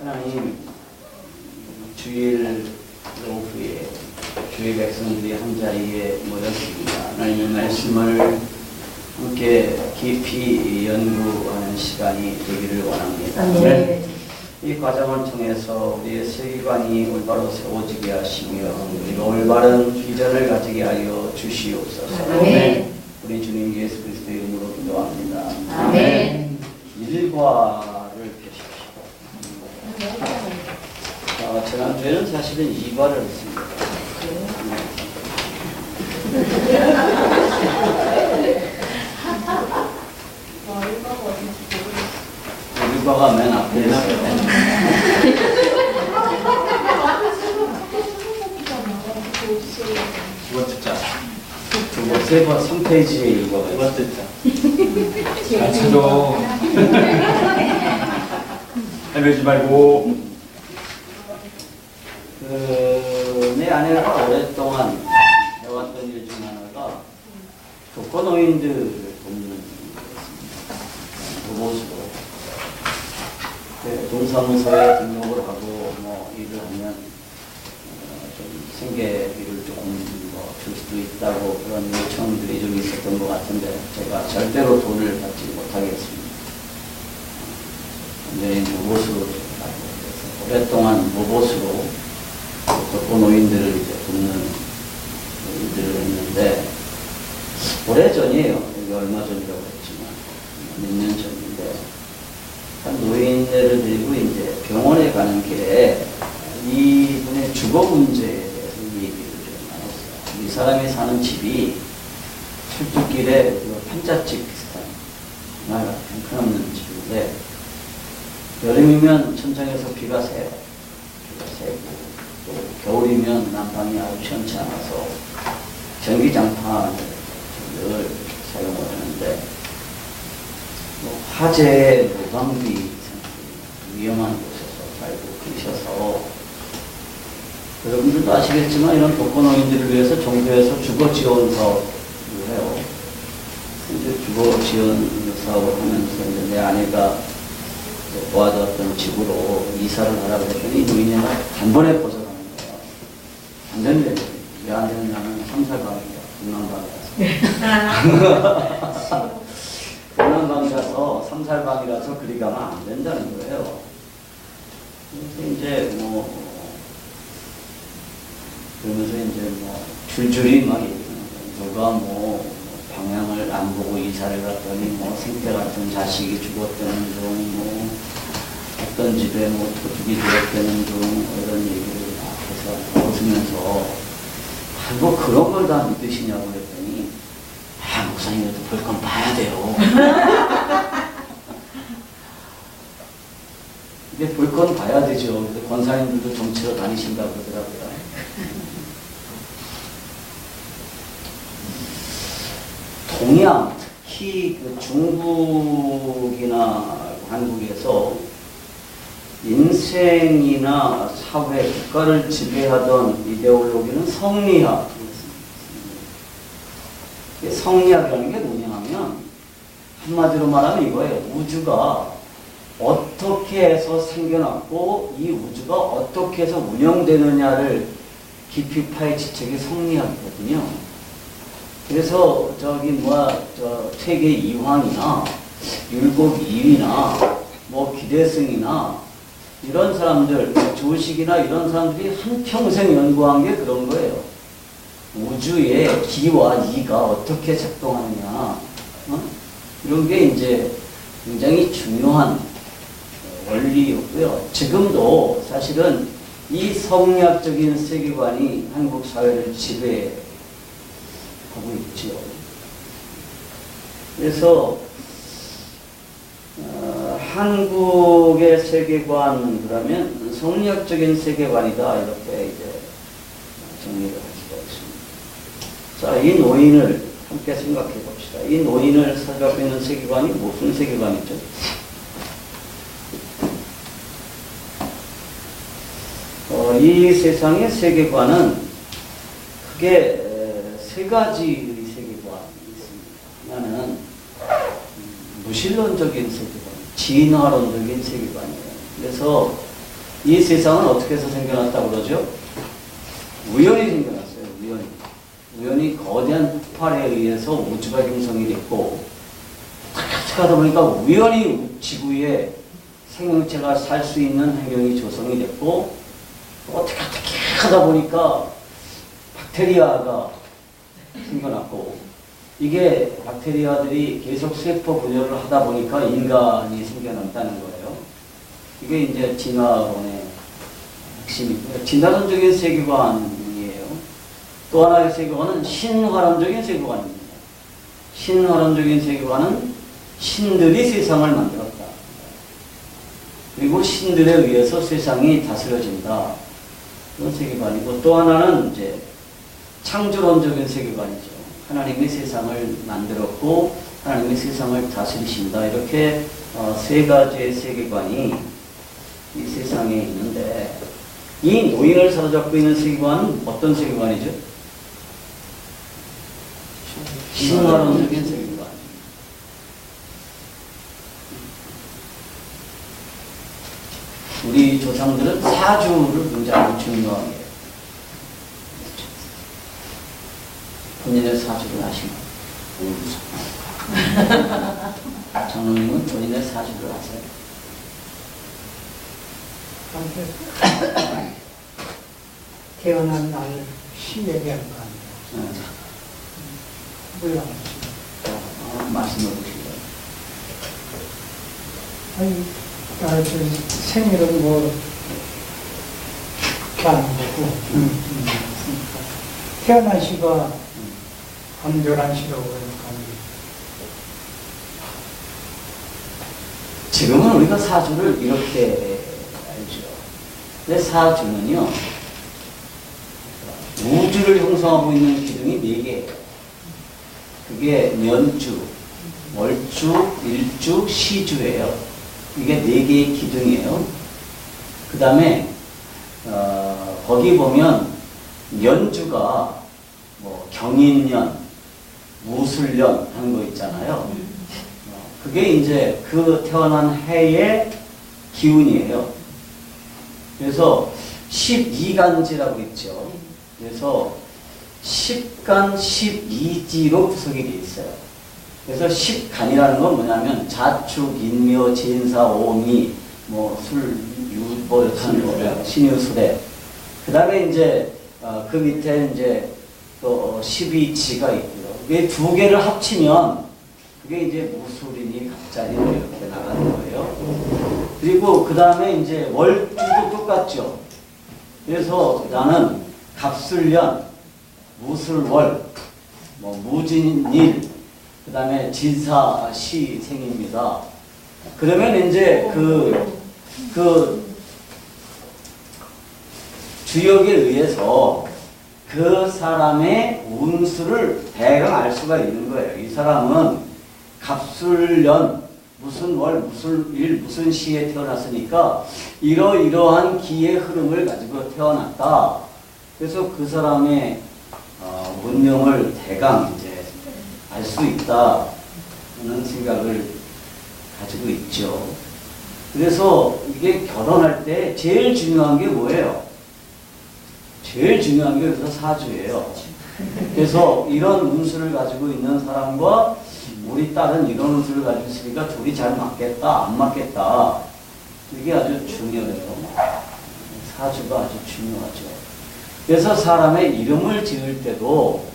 하나님, 주일 오후에 주의 백성들이 한자리에 모였습니다. 하나님의 말씀을 함께 깊이 연구하는 시간이 되기를 원합니다. 네. 이 과정을 통해서 우리의 세계관이 올바로 세워지게 하시며 우리가 올바른 비전을 가지게 하여 주시옵소서. 아멘. 우리 주님 예수 그리스도의 이름으로 기도합니다. 아멘. 일과를 펴십시오. 지난주에는 사실은 이과를 했습니다. 일과가 맨 앞에 있어요. 두 번째 자. 세 번, 3페이지에 일과가 두 있어요. 번째 자. 잘 찾아. 헤매지 말고. 내 아내가 오랫동안 해왔던 일 중 하나가 독거노인들을 돕는 그곳으로 동사무소에 등록을 하고 뭐 일을 하면 좀 생계비를 조금 줄 수도 있다고 그런 요청들이 좀 있었던 것 같은데 제가 절대로 돈을 받지 못하겠습니다. 완전히 무보수로 가고 그래서 오랫동안 무보수로 독거노인들을 이제 돕는 일들을 했는데 오래전이에요. 이게 얼마 전이라고 했지만 몇 년 전인데 한 노인네를 들고 이제 병원에 가는 길에 이분의 주거 문제에 대해서 얘기를 좀 나눴어요. 이 사람이 사는 집이 출두길에 판잣집 비슷한 정말 형편없는 집인데 여름이면 천장에서 비가 새요. 비가 새고 또 겨울이면 난방이 아주 시원치 않아서 전기장판을 늘 사용을 하는데 화재, 무방비 위험한 곳에서 살고 계셔서 여러분들도 아시겠지만 이런 독거노인들을 위해서 정부에서 주거 지원 사업을 해요. 이제 주거 지원 사업을 하면서 이제 내 아내가 도와줬던 집으로 이사를 하라고 했더니 노인네가 단번에 벗어나는 거예요. 안 된대. 왜 안 되느냐면 3살방이다. 중난방이라서. 중난방이라서 3살방이라서 그리 가면 안 된다는 거예요. 그래서 이제 그러면서 이제 줄줄이 막 누가 방향을 안 보고 이사를 갔더니 생태 같은 자식이 죽었다는 둥, 어떤 집에 도둑이 되었다는 둥, 이런 얘기를 막 해서 웃으면서 그런 걸 다 믿으시냐고 그랬더니 목사님도 볼 건 봐야 돼요. 근데 볼 건 봐야 되죠. 권사님들도 정치로 다니신다고 그러더라고요. 동양, 특히 중국이나 한국에서 인생이나 사회, 국가를 지배하던 이데올로기는 성리학이었습니다. 성리학이라는 게 뭐냐면 한마디로 말하면 이거예요. 우주가 어떻게 해서 생겨났고 이 우주가 어떻게 해서 운영되느냐를 깊이 파헤친 책이 성리학이거든요. 그래서 세계 이황이나 율곡 이위나 기대승이나 이런 사람들, 조식이나 이런 사람들이 한평생 연구한 게 그런 거예요. 우주의 기와 이가 어떻게 작동하느냐, 이런 게 이제 굉장히 중요한 원리였고요. 지금도 사실은 이 성리학적인 세계관이 한국 사회를 지배하고 있지요. 그래서 한국의 세계관 그러면 성리학적인 세계관이다 이렇게 이제 정리를 할 수가 있습니다. 자, 이 노인을 함께 생각해 봅시다. 이 노인을 사로잡고 있는 세계관이 무슨 세계관이죠? 이 세상의 세계관은 크게 세 가지의 세계관이 있습니다. 하나는 무신론적인 세계관, 진화론적인 세계관이에요. 그래서 이 세상은 어떻게 해서 생겨났다고 그러죠? 우연히 생겨났어요. 우연히 거대한 폭발에 의해서 우주가 형성이 됐고, 어떻게 하다 보니까 우연히 지구에 생명체가 살 수 있는 환경이 조성이 됐고, 어떻게 하다 보니까 박테리아가 생겨났고, 이게 박테리아들이 계속 세포 분열을 하다 보니까 인간이 생겨났다는 거예요. 이게 이제 진화론의 핵심이고요. 진화론적인 세계관이에요. 또 하나의 세계관은 신화론적인 세계관입니다. 신화론적인 세계관은 신들이 세상을 만들었다. 그리고 신들에 의해서 세상이 다스려진다. 그런 세계관이고, 또 하나는 이제 창조론적인 세계관이죠. 하나님이 세상을 만들었고 하나님이 세상을 다스리신다. 이렇게 세 가지의 세계관이 이 세상에 있는데, 이 노인을 사로잡고 있는 세계관은 어떤 세계관이죠? 신화론적인 세계관. 우리 조상들은 사주를 굉장히 중요하게 해요. 본인의 사주를 아시나요? 장로님은 본인의 사주를 아세요? 태어난 날 시얘기한 거 아니에요? 몰라. 말씀해 보시죠. 아니, 하여튼 생일은 뭐 그렇게 하는 거고, 태어난 시가 암졸한 시라고 그러니까. 지금은 우리가 사주를 이렇게 알죠. 근데 사주는요, 우주를 형성하고 있는 기둥이 4개예요. 그게 년주, 월주, 일주, 시주예요. 이게 4개의 기둥이에요. 그 다음에 거기 보면 년주가 뭐 경인년, 무술년 하는 거 있잖아요. 그게 이제 그 태어난 해의 기운이에요. 그래서 12간지라고 있죠. 그래서 10간 12지로 구성이 되어 있어요. 그래서 10간이라는 건 뭐냐면 자축, 인묘, 진사, 오미, 뭐 술, 유, 뭐 이렇게 하는 거예요. 신유술에. 그 다음에 이제 그 밑에 이제 또 12지가 있고요. 이 2개를 합치면 그게 이제 무술이니 갑자니 이렇게 나가는 거예요. 그리고 그 다음에 이제 월주도 똑같죠. 그래서 나는 갑술년, 무술월, 뭐 무진일, 그 다음에 진사시 생입니다. 그러면 이제 그 주역에 의해서 그 사람의 운수를 대강 알 수가 있는 거예요. 이 사람은 갑술년, 무슨 월, 무슨 일, 무슨 시에 태어났으니까 이러이러한 기의 흐름을 가지고 태어났다. 그래서 그 사람의 운명을 대강 이제 알 수 있다 하는 생각을 가지고 있죠. 그래서 이게 결혼할 때 제일 중요한 게 뭐예요? 제일 중요한 게 그래서 사주예요. 그래서 이런 운수를 가지고 있는 사람과 우리 딸은 이런 운수를 가지고 있으니까 둘이 잘 맞겠다, 안 맞겠다. 이게 아주 중요해요. 사주가 아주 중요하죠. 그래서 사람의 이름을 지을 때도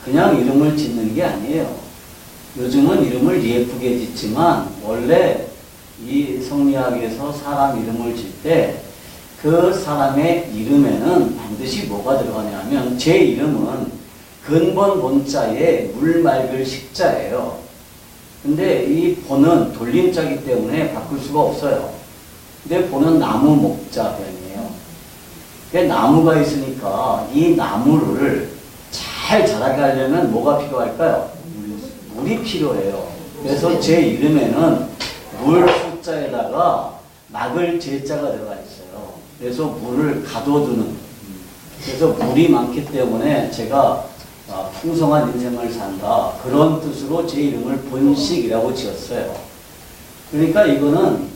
그냥 이름을 짓는 게 아니에요. 요즘은 이름을 예쁘게 짓지만 원래 이 성리학에서 사람 이름을 짓 때 그 사람의 이름에는 반드시 뭐가 들어가냐면, 제 이름은 근본 본자에 물 맑을 식자예요. 근데 이 본은 돌림자이기 때문에 바꿀 수가 없어요. 근데 본은 나무 목자변이에요. 나무가 있으니까 이 나무를 잘 자라게 하려면 뭐가 필요할까요? 물이 필요해요. 그래서 제 이름에는 물 숫자에다가 막을 제자가 들어가 있어요. 그래서 물을 가둬두는, 그래서 물이 많기 때문에 제가 풍성한 인생을 산다, 그런 뜻으로 제 이름을 본식이라고 지었어요. 그러니까 이거는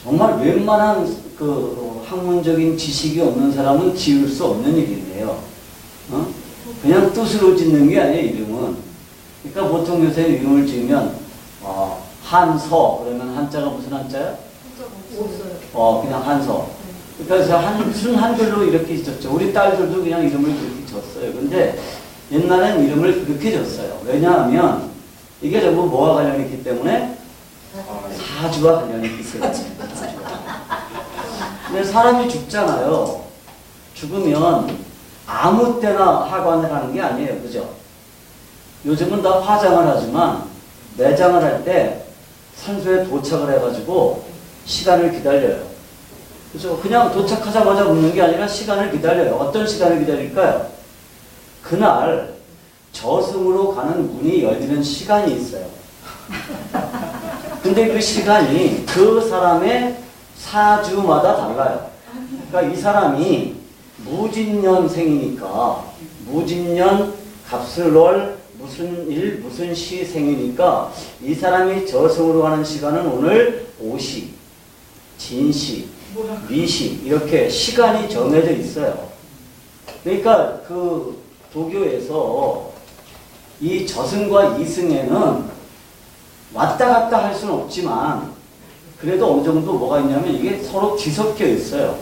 정말 웬만한 그 학문적인 지식이 없는 사람은 지을 수 없는 일인데요. 그냥 뜻으로 짓는 게 아니에요, 이름은. 그러니까 보통 요새 이름을 지으면 한서 그러면 한자가 무슨 한자야? 그냥 한서. 그러니까 순 한글로 이렇게 있었죠. 우리 딸들도 그냥 이름을 그렇게 졌어요. 근데 옛날엔 이름을 그렇게 졌어요. 왜냐하면 이게 전부 뭐와 관련이 있기 때문에 사주와 관련이 있어요. 근데 사람이 죽잖아요. 죽으면 아무 때나 하관을 하는 게 아니에요. 그죠? 요즘은 다 화장을 하지만 매장을 할 때 산소에 도착을 해가지고 시간을 기다려요. 그죠? 그냥 도착하자마자 묻는 게 아니라 시간을 기다려요. 어떤 시간을 기다릴까요? 그날 저승으로 가는 문이 열리는 시간이 있어요. 근데 그 시간이 그 사람의 사주마다 달라요. 그러니까 이 사람이 무진년생이니까 무진년 갑술월 무슨 일 무슨 시 생이니까 이 사람이 저승으로 가는 시간은 오늘 오시, 진시, 미시 이렇게 시간이 정해져 있어요. 그러니까 그 도교에서 이 저승과 이승에는 왔다 갔다 할 수는 없지만 그래도 어느 정도 뭐가 있냐면 이게 서로 뒤섞여 있어요.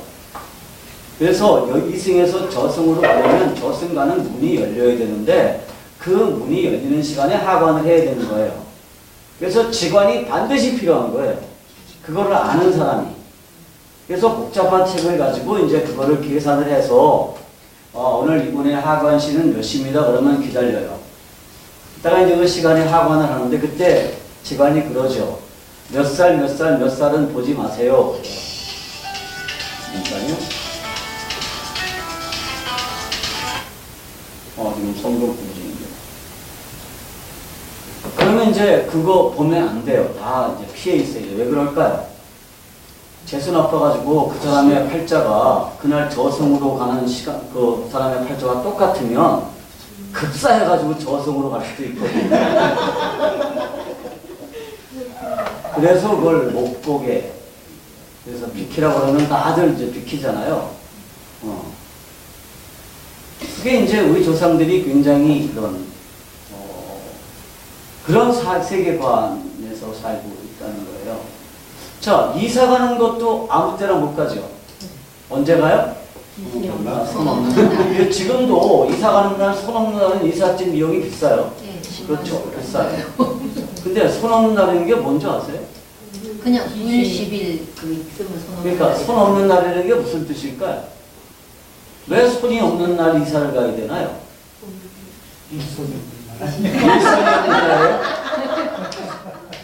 그래서 이승에서 저승으로 가려면 저승 가는 문이 열려야 되는데 그 문이 열리는 시간에 하관을 해야 되는 거예요. 그래서 직관이 반드시 필요한 거예요. 그거를 아는 사람이. 그래서 복잡한 책을 가지고 이제 그거를 계산을 해서 오늘 이분의 하관시는 몇 시입니다. 그러면 기다려요. 이따가 이제 그 시간에 하관을 하는데 그때 직관이 그러죠. 몇 살, 몇 살, 몇 살은 보지 마세요. 그러니까요. 지금 성경 부부중인데. 그러면 이제 그거 보면 안 돼요. 다 이제 피해 있어요. 왜 그럴까요? 재수 나빠가지고 그 사람의 팔자가 그날 저승으로 가는 시간, 그 사람의 팔자가 똑같으면 급사해가지고 저승으로 갈 수도 있거든요. 그래서 그걸 못 보게. 그래서 비키라고 그러면 다들 이제 비키잖아요. 그게 이제 우리 조상들이 굉장히 그런 세계관에서 살고 있다는 거예요. 자, 이사 가는 것도 아무 때나 못 가죠. 언제 가요? 손 없는 날. 지금도 이사 가는 날 손 없는 날은 이삿짐 비용이 비싸요. 네, 그렇죠. 비싸요. 근데 손 없는 날이라는 게 뭔지 아세요? 그냥 9일, 10일 그 있으면 손 없는 그러니까 날. 손 없는 날이라는 게 무슨 뜻일까요? 왜 손이 없는 날 이사를 가야 되나요? 일손이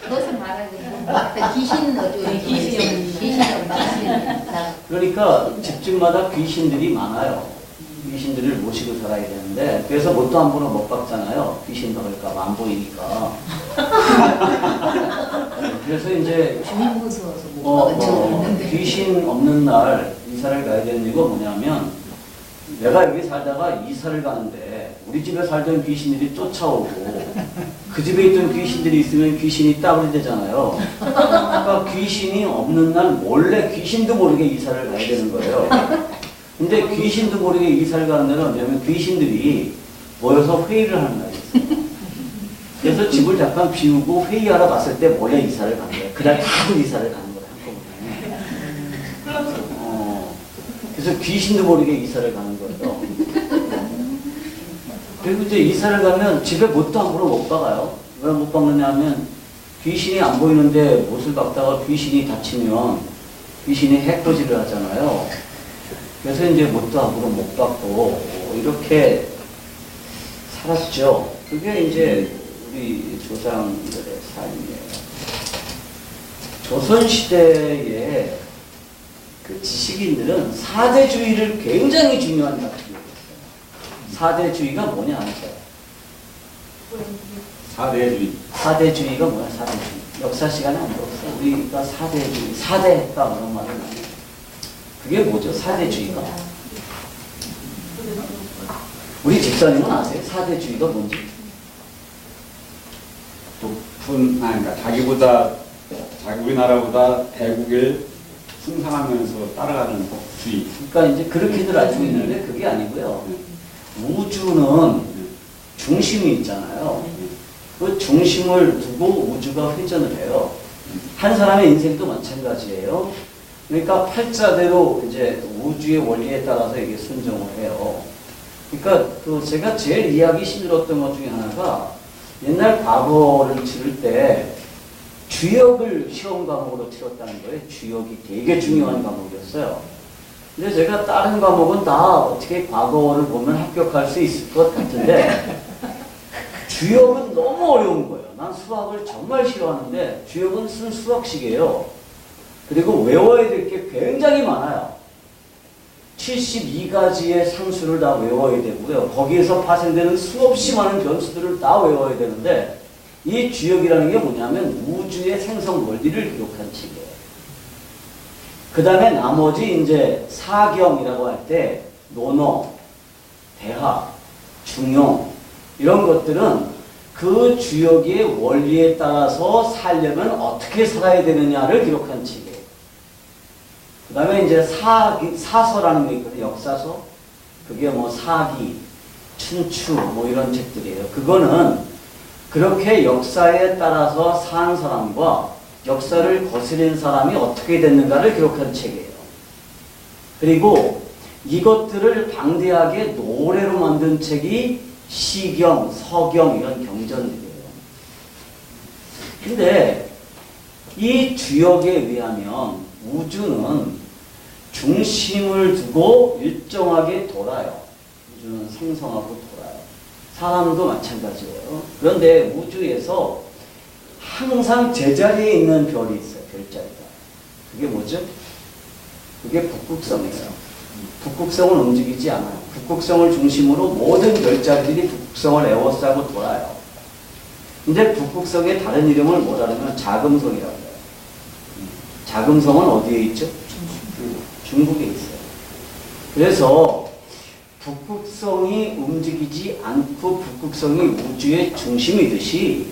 그것은 말하기는 귀신은 어쩌고 귀신이 없나. 그러니까 집집마다 귀신들이 많아요. 귀신들을 모시고 살아야 되는데 그래서 뭣도 안 보는 못 박잖아요. 귀신 박을까 안 보이니까. 그래서 이제 주민 무서워서 못 가는 적은 있는데. 귀신 없는 날 이사를 가야 되는 이유가 뭐냐면 내가 여기 살다가 이사를 가는데 우리 집에 살던 귀신들이 쫓아오고 그 집에 있던 귀신들이 있으면 귀신이 따블이 되잖아요. 그러니까 귀신이 없는 날 몰래 귀신도 모르게 이사를 가야 되는 거예요. 근데 귀신도 모르게 이사를 가는 날은 언제냐면 귀신들이 모여서 회의를 하는 날이 있어요. 그래서 집을 잠깐 비우고 회의하러 갔을 때 몰래 이사를 가는 거예요. 그날 다 이사를 가는 거예요. 한꺼번에. 그래서 귀신도 모르게 이사를 가는 거예요. 그리고 이제 이사를 가면 집에 못도 함부로 못 박아요. 왜 못 박느냐 하면 귀신이 안 보이는데 못을 박다가 귀신이 다치면 귀신이 해코지를 하잖아요. 그래서 이제 못도 함부로 못 박고 이렇게 살았죠. 그게 이제 우리 조상들의 삶이에요. 조선시대에 그 지식인들은 사대주의를 굉장히 중요한 가치로 했어요. 사대주의가 뭐냐 아세요? 사대주의가 뭐야? 사대주의. 역사 시간에 안 배웠어. 우리가 사대주의, 사대했다 그런 말을 많이 해요. 그게 뭐죠? 사대주의가. 우리 집사님은 아세요? 사대주의가 뭔지? 그러니까 우리나라보다 대국을 승상하면서 따라가는 법주의. 그러니까 이제 그렇게들 알고 있는데 그게 아니고요. 우주는 중심이 있잖아요. 그 중심을 두고 우주가 회전을 해요. 한 사람의 인생도 마찬가지예요. 그러니까 팔자대로 이제 우주의 원리에 따라서 이게 순정을 해요. 그러니까 그 제가 제일 이해하기 힘들었던 것 중에 하나가 옛날 과거를 치를 때 주역을 시험 과목으로 치렀다는 거예요. 주역이 되게 중요한 과목이었어요. 근데 제가 다른 과목은 다 어떻게 과거를 보면 합격할 수 있을 것 같은데 주역은 너무 어려운 거예요. 난 수학을 정말 싫어하는데 주역은 쓴 수학식이에요. 그리고 외워야 될 게 굉장히 많아요. 72가지의 상수를 다 외워야 되고요. 거기에서 파생되는 수없이 많은 변수들을 다 외워야 되는데 이 주역이라는 게 뭐냐면 우주의 생성 원리를 기록한 책이에요. 그 다음에 나머지 이제 사경이라고 할 때 논어, 대학, 중용 이런 것들은 그 주역의 원리에 따라서 살려면 어떻게 살아야 되느냐를 기록한 책이에요. 그 다음에 이제 사서라는 게 있거든요. 역사서. 그게 뭐 사기, 춘추 뭐 이런 책들이에요. 그거는 그렇게 역사에 따라서 산 사람과 역사를 거스린 사람이 어떻게 됐는가를 기록한 책이에요. 그리고 이것들을 방대하게 노래로 만든 책이 시경, 서경 이런 경전들이에요. 근데 이 주역에 의하면 우주는 중심을 두고 일정하게 돌아요. 우주는 생성하고 돌아요. 사람도 마찬가지예요. 그런데 우주에서 항상 제자리에 있는 별이 있어요. 별자리가. 그게 뭐죠? 그게 북극성이에요. 북극성은 움직이지 않아요. 북극성을 중심으로 모든 별자리들이 북극성을 에워싸고 돌아요. 근데 북극성의 다른 이름을 뭐라면 자금성이라고 해요. 자금성은 어디에 있죠? 중국에 있어요. 그래서 북극성이 움직이지 않고 북극성이 우주의 중심이듯이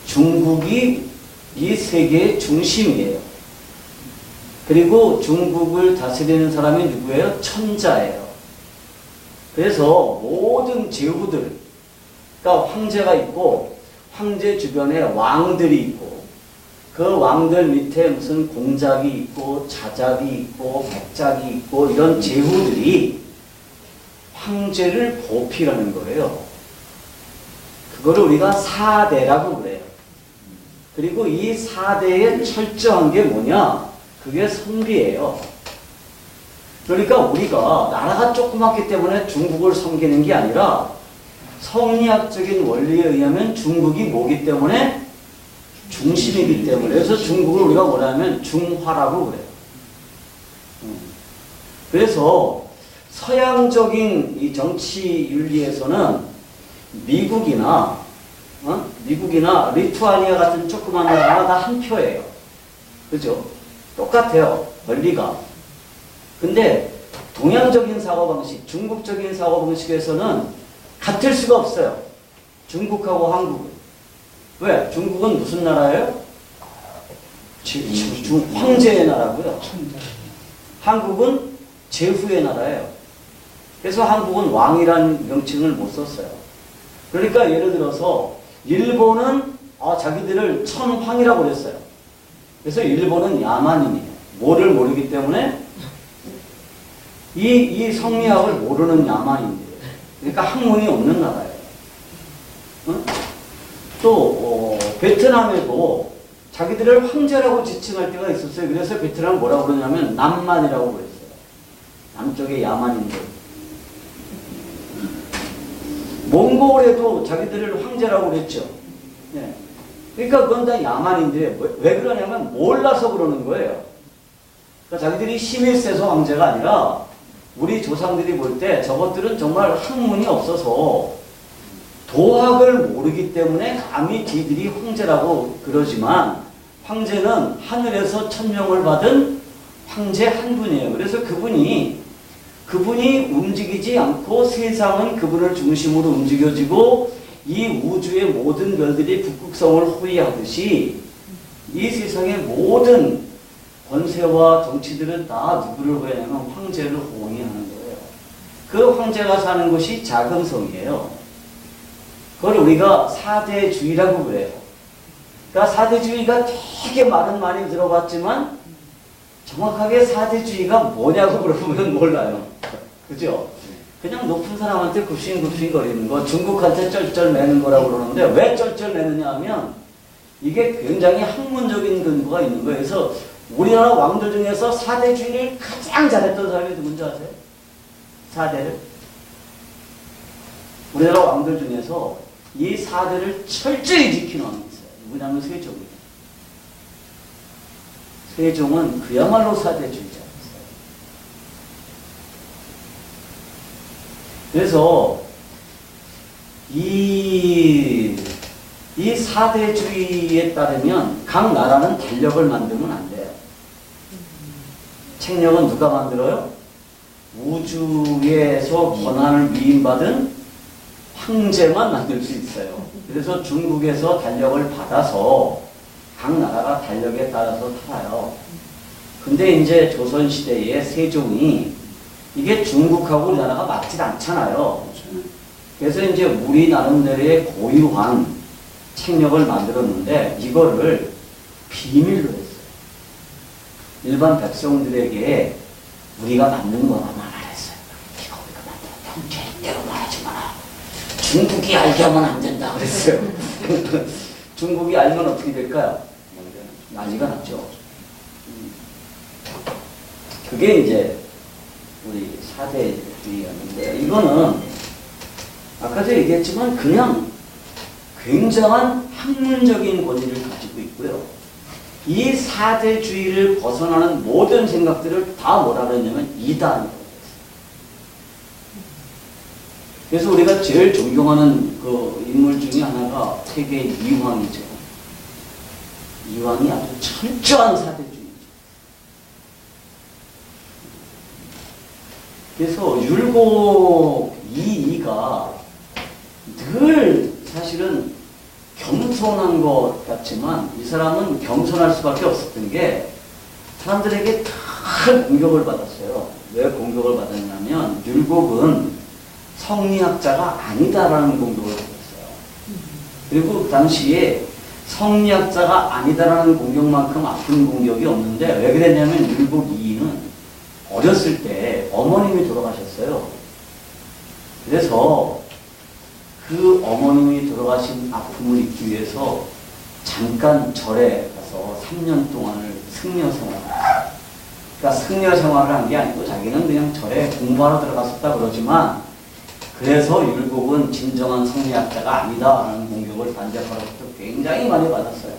중국이 이 세계의 중심이에요. 그리고 중국을 다스리는 사람이 누구예요? 천자예요. 그래서 모든 제후들, 그러니까 황제가 있고 황제 주변에 왕들이 있고 그 왕들 밑에 무슨 공작이 있고 자작이 있고 백작이 있고 이런 제후들이 황제를 보필하는 거예요. 그거를 우리가 사대라고 그래요. 그리고 이 사대에 철저한 게 뭐냐? 그게 선비예요. 그러니까 우리가 나라가 조그맣기 때문에 중국을 섬기는 게 아니라 성리학적인 원리에 의하면 중국이 뭐기 때문에 중심이기 때문에 그래서 중국을 우리가 뭐라면 중화라고 그래요. 그래서 서양적인 이 정치 윤리에서는 미국이나 리투아니아 같은 조그만 나라가 다 한 표예요. 그죠? 똑같아요. 원리가. 근데 동양적인 사고방식, 중국적인 사고방식에서는 같을 수가 없어요. 중국하고 한국은. 왜? 중국은 무슨 나라예요? 황제의 나라고요. 한국은 제후의 나라예요. 그래서 한국은 왕이라는 명칭을 못 썼어요. 그러니까 예를 들어서 일본은 자기들을 천황이라고 그랬어요. 그래서 일본은 야만인이에요. 뭐를 모르기 때문에 이 성리학을 모르는 야만인들이에요. 그러니까 학문이 없는 나라예요. 응? 또 베트남에도 자기들을 황제라고 지칭할 때가 있었어요. 그래서 베트남 뭐라고 그러냐면 남만이라고 그랬어요. 남쪽의 야만인들. 몽골에도 자기들을 황제라고 그랬죠. 네. 그러니까 그건 다 야만인들이에요. 왜 그러냐면 몰라서 그러는 거예요. 그러니까 자기들이 힘이 세서 황제가 아니라 우리 조상들이 볼 때 저것들은 정말 학문이 없어서 도학을 모르기 때문에 감히 지들이 황제라고 그러지만 황제는 하늘에서 천명을 받은 황제 한 분이에요. 그래서 그분이 움직이지 않고 세상은 그분을 중심으로 움직여지고 이 우주의 모든 별들이 북극성을 호위하듯이 이 세상의 모든 권세와 정치들은 다 누구를 호행하냐면 황제를 호응하는 거예요. 그 황제가 사는 곳이 작은 성이에요. 그걸 우리가 사대주의라고 그래요. 그러니까 사대주의가 되게 말은 많이 들어봤지만 정확하게 사대주의가 뭐냐고 물어보면 몰라요. 그죠? 그냥 높은 사람한테 굽신굽신 거리는 거, 중국한테 쩔쩔매는 거라고 그러는데 왜 쩔쩔매느냐 하면 이게 굉장히 학문적인 근거가 있는 거예요. 그래서 우리나라 왕들 중에서 사대주의를 가장 잘했던 사람이 누군지 아세요? 사대를. 우리나라 왕들 중에서 이 사대를 철저히 지키는 왕이 있어요. 누구냐면 세종이에요. 세종은 그야말로 사대주의자였어요. 그래서 이 사대주의에 따르면 각 나라는 달력을 만들면 안 돼요. 책력은 누가 만들어요? 우주에서 권한을 위임받은 황제만 만들 수 있어요. 그래서 중국에서 달력을 받아서 각 나라가 달력에 따라서 살아요. 근데 이제 조선시대에 세종이 이게 중국하고 우리나라가 맞질 않잖아요. 그래서 이제 우리 나름대로의 고유한 책력을 만들었는데 이거를 비밀로 했어요. 일반 백성들에게 우리가 만든 거라만 말했어요. 이거 우리가 만든 절대로 말하지 마라. 중국이 알게 하면 안 된다 그랬어요. 중국이 알면 어떻게 될까요? 난리가 났죠. 그게 이제 우리 사대주의였는데 이거는 아까도 얘기했지만 그냥 굉장한 학문적인 권위를 가지고 있고요. 이 사대주의를 벗어나는 모든 생각들을 다 뭐라 그랬냐면 이단이라고 했어요. 그래서 우리가 제일 존경하는 그 인물 중에 하나가 세계 이황이죠. 이황이 아주 철저한 사대주의죠. 그래서 율곡 이이가 늘 사실은 겸손한 것 같지만 이 사람은 겸손할 수밖에 없었던 게 사람들에게 큰 공격을 받았어요. 왜 공격을 받았냐면 율곡은 성리학자가 아니다라는 공격을 받았어요. 그리고 그 당시에 성리학자가 아니다라는 공격만큼 아픈 공격이 없는데 왜 그랬냐면 율곡 이이는 어렸을 때 어머님이 돌아가셨어요. 그래서 그 어머님이 돌아가신 아픔을 잊기 위해서 잠깐 절에 가서 3년 동안을 승려 생활을 했어요. 그러니까 승려 생활을 한 게 아니고 자기는 그냥 절에 공부하러 들어갔었다 그러지만 그래서 율곡은 진정한 성리학자가 아니다라는 공격을 반대하로부터 굉장히 많이 받았어요.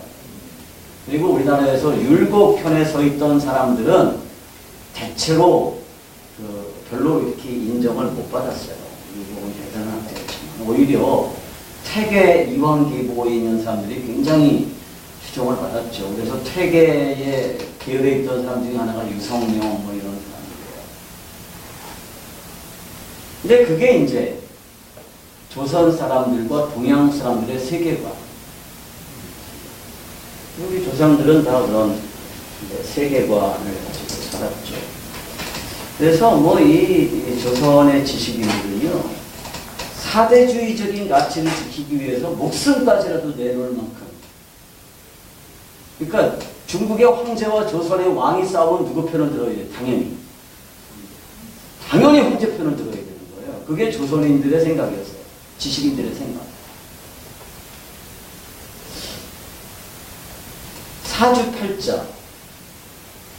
그리고 우리나라에서 율곡 편에 서 있던 사람들은 대체로 별로 이렇게 인정을 못 받았어요. 율곡은 대단한 학자였지만 오히려 퇴계 이황계보에 있는 사람들이 굉장히 추종을 받았죠. 그래서 퇴계에 기여에 있던 사람 중에 하나가 유성룡 뭐 이런 사람들이에요. 근데 그게 이제 조선 사람들과 동양 사람들의 세계관. 우리 조상들은 다 그런 세계관을 가지고 살았죠. 그래서 뭐 이 조선의 지식인들은요, 사대주의적인 가치를 지키기 위해서 목숨까지라도 내놓을 만큼. 그러니까 중국의 황제와 조선의 왕이 싸우면 누구 편을 들어야 돼요? 당연히. 당연히 황제 편을 들어야 되는 거예요. 그게 조선인들의 생각이었어요. 지식인들의 생각. 사주팔자.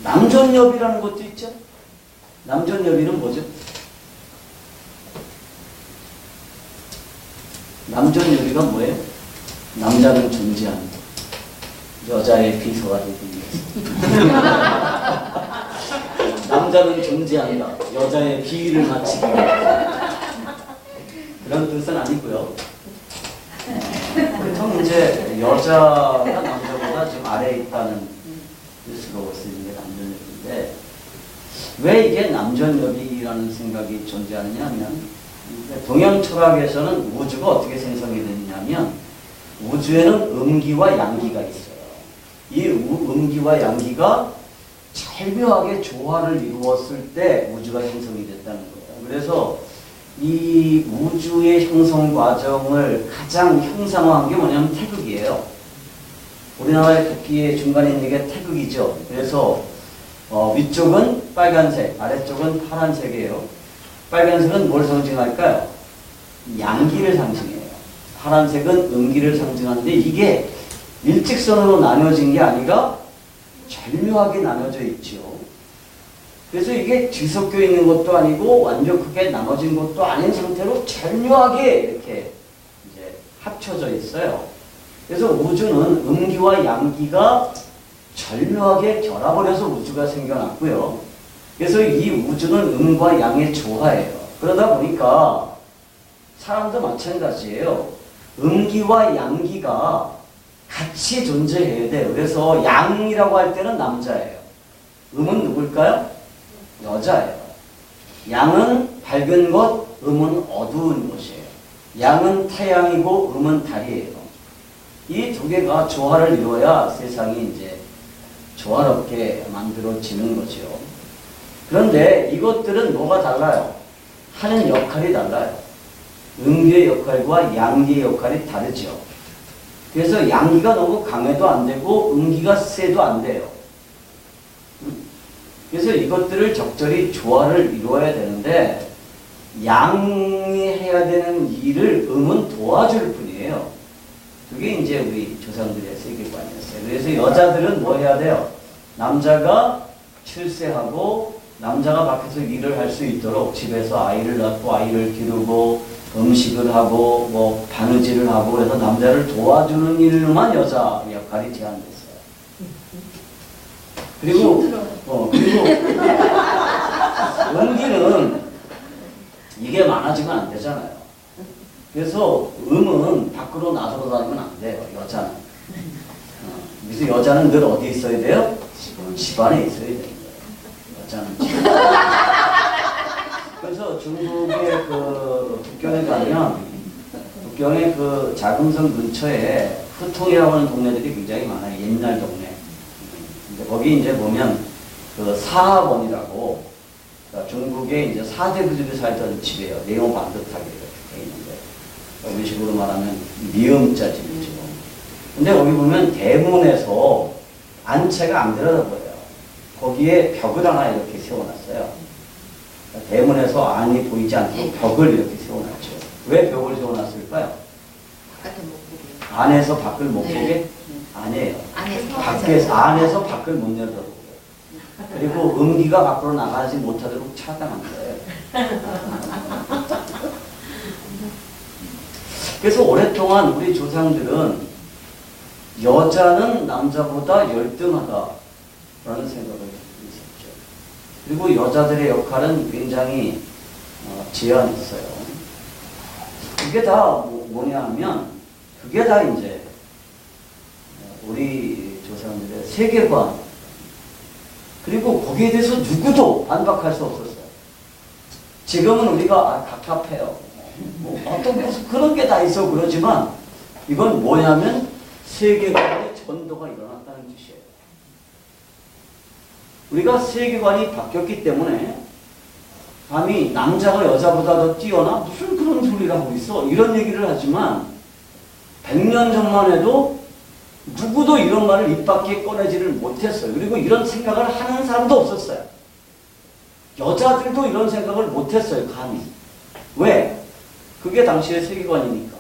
남존여비라는 것도 있죠. 남존여비는 뭐죠? 남존여비가 뭐예요? 남자는 존재한다. 여자의 비서가 되기 위해서. 남자는 존재한다. 여자의 비위를 맞추기 위해서. 그런 뜻은 아니고요. 보통 이제 여자가 남자보다 좀 아래에 있다는 뜻으로 쓰이는 게 남존여비인데 왜 이게 남존여비라는 생각이 존재하느냐 하면 동양 철학에서는 우주가 어떻게 생성이 되느냐면 우주에는 음기와 양기가 있어요. 이 음기와 양기가 절묘하게 조화를 이루었을 때 우주가 형성이 됐다는 거예요. 그래서 이 우주의 형성 과정을 가장 형상화한 게 뭐냐면 태극이에요. 우리나라의 국기의 중간에 있는 게 태극이죠. 그래서 위쪽은 빨간색, 아래쪽은 파란색이에요. 빨간색은 뭘 상징할까요? 양기를 상징해요. 파란색은 음기를 상징하는데 이게 일직선으로 나눠진 게 아니라 절묘하게 나눠져 있죠. 그래서 이게 뒤섞여 있는 것도 아니고 완전 크게 나눠진 것도 아닌 상태로 절묘하게 이렇게 이제 합쳐져 있어요. 그래서 우주는 음기와 양기가 절묘하게 결합을 해서 우주가 생겨났고요. 그래서 이 우주는 음과 양의 조화예요. 그러다 보니까 사람도 마찬가지예요. 음기와 양기가 같이 존재해야 돼요. 그래서 양이라고 할 때는 남자예요. 음은 누굴까요? 여자예요. 양은 밝은 것, 음은 어두운 것이에요. 양은 태양이고 음은 달이에요. 이 두 개가 조화를 이루어야 세상이 이제 조화롭게 만들어지는 거죠. 그런데 이것들은 뭐가 달라요? 하는 역할이 달라요. 음기의 역할과 양기의 역할이 다르죠. 그래서 양기가 너무 강해도 안 되고 음기가 세도 안 돼요. 그래서 이것들을 적절히 조화를 이루어야 되는데 양이 해야 되는 일을 음은 도와줄 뿐이에요. 그게 이제 우리 조상들의 세계관이었어요. 그래서 여자들은 뭐 해야 돼요? 남자가 출세하고 남자가 밖에서 일을 할 수 있도록 집에서 아이를 낳고 아이를 기르고 음식을 하고 뭐 바느질을 하고 해서 남자를 도와주는 일로만 여자 역할이 제한됐어요. 그리고 음기는 이게 많아지면 안 되잖아요. 그래서 음은 밖으로 나서러 다니면 안 돼요. 여자는. 그래서 여자는 늘 어디 있어야 돼요? 집안에 있어야 돼요. 여자는 집안에. 그래서 중국의 그 북경에 가면 북경의 그 자금성 근처에 후통이라고 하는 동네들이 굉장히 많아요. 옛날 동네. 근데 거기 이제 보면 그 사하원이라고 그러니까 중국의 이제 사대부들이 살던 집이에요. 네모 반듯하게 이렇게 돼 있는데 이런 식으로 말하면 미음자 집이죠. 근데 거기 보면 대문에서 안채가 안 들여다보여요. 거기에 벽을 하나 이렇게 세워놨어요. 대문에서 안이 보이지 않도록 벽을 이렇게 세워놨죠. 왜 벽을 세워놨을까요? 바깥에 못 보게. 안에서 밖을 못 네. 보게? 아니에요. 안에서 안에서 밖을 못 열어보게. 그리고 음기가 밖으로 나가지 못하도록 차단한 거예요. 그래서 오랫동안 우리 조상들은 여자는 남자보다 열등하다라는 생각을 있었죠. 그리고 여자들의 역할은 굉장히 제한했어요. 그게 다 뭐냐 하면 그게 다 이제 우리 조상들의 세계관 그리고 거기에 대해서 누구도 반박할 수 없었어요. 지금은 우리가 갑갑해요. 어떤 무슨 그런 게 다 있어 그러지만 이건 뭐냐면 세계관의 전도가 일어났다는 뜻이에요. 우리가 세계관이 바뀌었기 때문에 감히 남자가 여자보다 더 뛰어나? 무슨 그런 소리를 하고 있어? 이런 얘기를 하지만 100년 전만 해도 누구도 이런 말을 입 밖에 꺼내지를 못했어요. 그리고 이런 생각을 하는 사람도 없었어요. 여자들도 이런 생각을 못했어요. 감히. 왜? 그게 당시의 세계관이니까.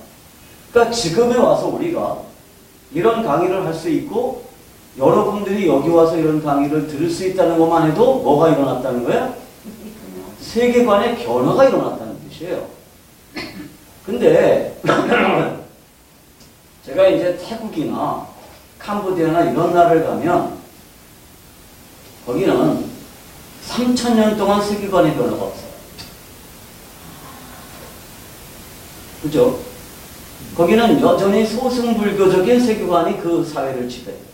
그러니까 지금에 와서 우리가 이런 강의를 할 수 있고 여러분들이 여기 와서 이런 강의를 들을 수 있다는 것만 해도 뭐가 일어났다는 거예요? 세계관의 변화가 일어났다는 뜻이에요. 근데 제가 이제 태국이나 캄보디아나 이런 나라를 가면 거기는 3000년 동안 세계관의 변화가 없어요. 그죠? 거기는 여전히 소승불교적인 세계관이 그 사회를 지배해요.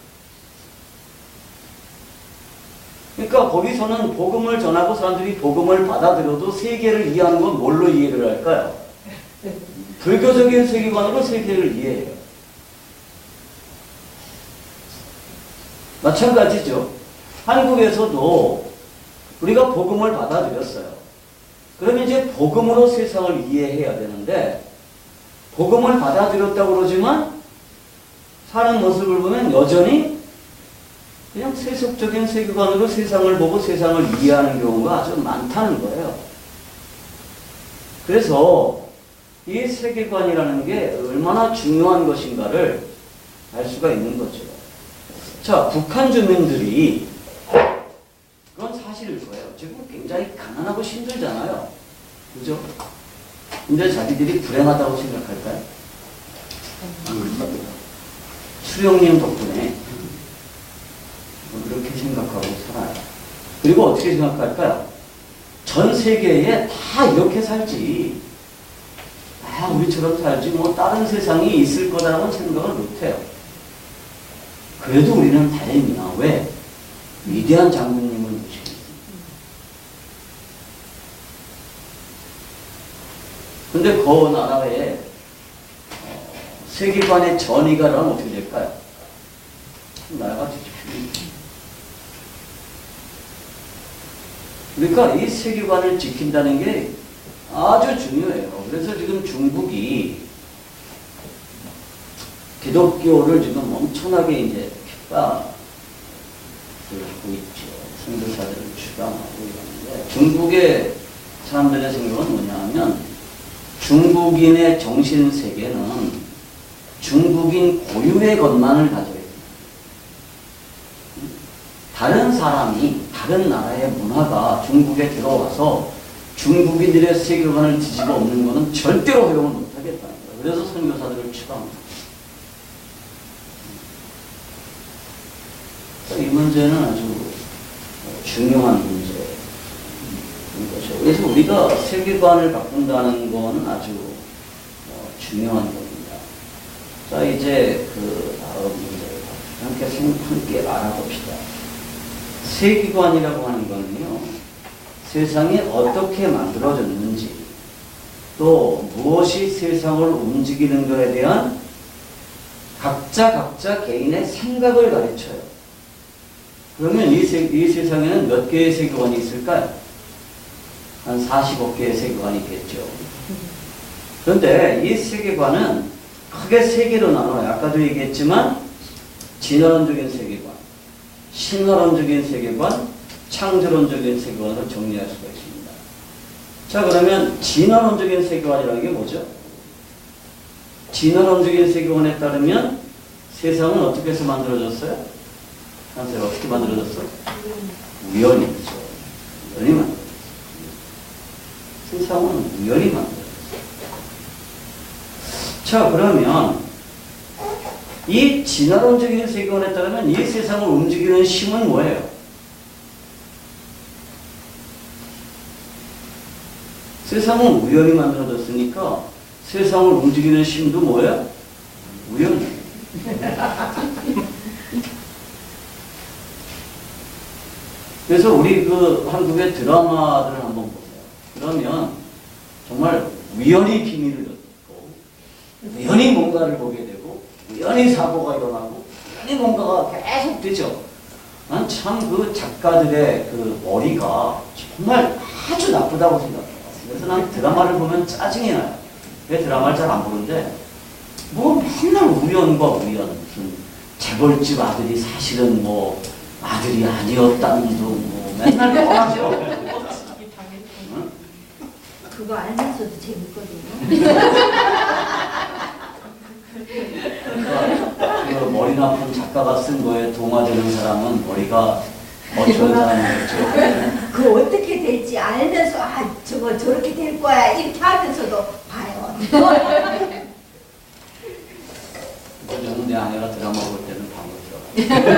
그러니까 거기서는 복음을 전하고 사람들이 복음을 받아들여도 세계를 이해하는 건 뭘로 이해를 할까요? 불교적인 세계관으로 세계를 이해해요. 마찬가지죠. 한국에서도 우리가 복음을 받아들였어요. 그러면 이제 복음으로 세상을 이해해야 되는데 복음을 받아들였다고 그러지만 사는 모습을 보면 여전히 그냥 세속적인 세계관으로 세상을 보고 세상을 이해하는 경우가 아주 많다는 거예요. 그래서 이 세계관이라는 게 얼마나 중요한 것인가를 알 수가 있는 거죠. 자, 북한 주민들이 그건 사실일 거예요. 지금 굉장히 가난하고 힘들잖아요. 그죠? 근데 자기들이 불행하다고 생각할까요? 수령님 덕분에 그렇게 생각하고 살아요. 그리고 어떻게 생각할까요? 전 세계에 다 이렇게 살지. 아, 우리처럼 살지. 뭐 다른 세상이 있을 거라고는 생각을 못해요. 그래도 우리는 다행이야. 왜? 위대한 장군님을 모시고 있습니다. 근데 그 나라에 세계관의 전이가 그러면 어떻게 될까요? 나라가 뒤집힙니다. 그러니까 이 세계관을 지킨다는 게 아주 중요해요. 그래서 지금 중국이 기독교를 지금 엄청나게 이제 핍박을 하고 있죠. 선교사들을 추방하고 이러는데 중국의 사람들의 생각은 뭐냐면 중국인의 정신세계는 중국인 고유의 것만을 가져야 돼요. 다른 사람이 다른 나라의 문화가 중국에 들어와서 중국인들의 세계관을 뒤집어 엎는 것은 절대로 허용을 못하겠다는 거예요. 그래서 선교사들을 추방합니다. 이 문제는 아주 중요한 문제인 거죠. 그래서 우리가 세계관을 바꾼다는 것은 아주 중요한 겁니다. 자, 이제 그 다음 문제를 함께 알아봅시다. 세계관이라고 하는 것은요, 세상이 어떻게 만들어졌는지, 또 무엇이 세상을 움직이는 것에 대한 각자 개인의 생각을 가르쳐요. 그러면 이 세상에는 몇 개의 세계관이 있을까요? 한 45개의 세계관이 있겠죠. 그런데 이 세계관은 크게 세 개로 나눠요. 아까도 얘기했지만 진화론적인 세계관, 신화론적인 세계관, 창조론적인 세계관으로 정리할 수가 있습니다. 자, 그러면 진화론적인 세계관이라는 게 뭐죠? 진화론적인 세계관에 따르면 세상은 어떻게 해서 만들어졌어요? 한세 어떻게 만들어졌어? 우연히, 그렇죠. 우연히 만들어졌어요. 세상은 우연히 만들어졌어요. 자, 그러면 이 진화론적인 세계관에 따르면 이 세상을 움직이는 힘은 뭐예요? 세상은 우연히 만들어졌으니까 세상을 움직이는 힘도 뭐예요? 우연히. 그래서 우리 그 한국의 드라마들을 한번 보세요. 그러면 정말 우연히 비밀을 얻고 우연히 뭔가를 보게 되고 우연히 사고가 일어나고 우연히 뭔가가 계속 되죠. 난 참 그 작가들의 그 머리가 정말 아주 나쁘다고 생각해요. 그래서 난 드라마를 보면 짜증이 나요. 왜 드라마를 잘 안 보는데 뭐 맨날 우연과 우연, 무슨 재벌집 아들이 사실은 뭐 아들이 아니었다는 둥 뭐 맨날 뻔하죠. 응? 그거 알면서도 재밌거든요. 그 머리 나쁜 작가가 쓴 거에 동화되는 사람은 머리가 어쩌는 사람이겠죠. 그 어떻게 될지 알면서 아 저거 저렇게 될 거야 이렇게 하면서도 봐요. 저는 내 아내가 드라마 볼 때는 방을 들어가요.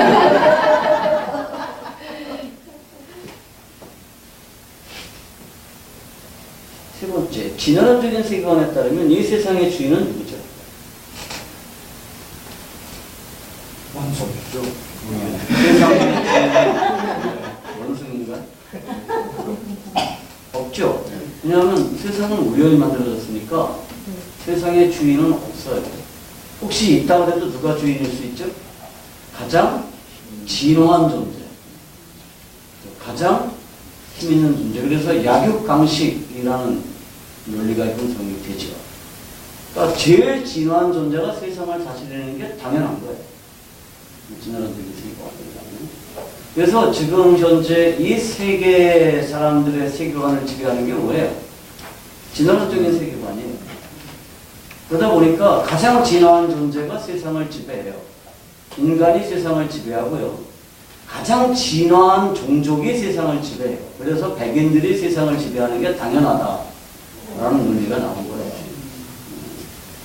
세 번째, 진화론적인 세계관에 따르면 이 세상의 주인은 누구죠? 원소죠. 세상의 주인은 원숭인가? 없죠. 왜냐하면 세상은 우연히 만들어졌으니까 세상의 주인은 없어요. 혹시 있다고 해도 누가 주인일 수 있죠? 가장 진화한 존재. 가장 힘 있는 존재. 그래서 약육강식이라는 논리가 형성이 되죠. 그러니까 제일 진화한 존재가 세상을 다스리는 게 당연한 거예요. 진화론적인 세계관이라면. 그래서 지금 현재 이 세계 사람들의 세계관을 지배하는 게 뭐예요? 진화론적인 세계관이에요. 그러다 보니까 가장 진화한 존재가 세상을 지배해요. 인간이 세상을 지배하고요. 가장 진화한 종족이 세상을 지배해요. 그래서 백인들이 세상을 지배하는 게 당연하다라는 논리가 나온 거예요.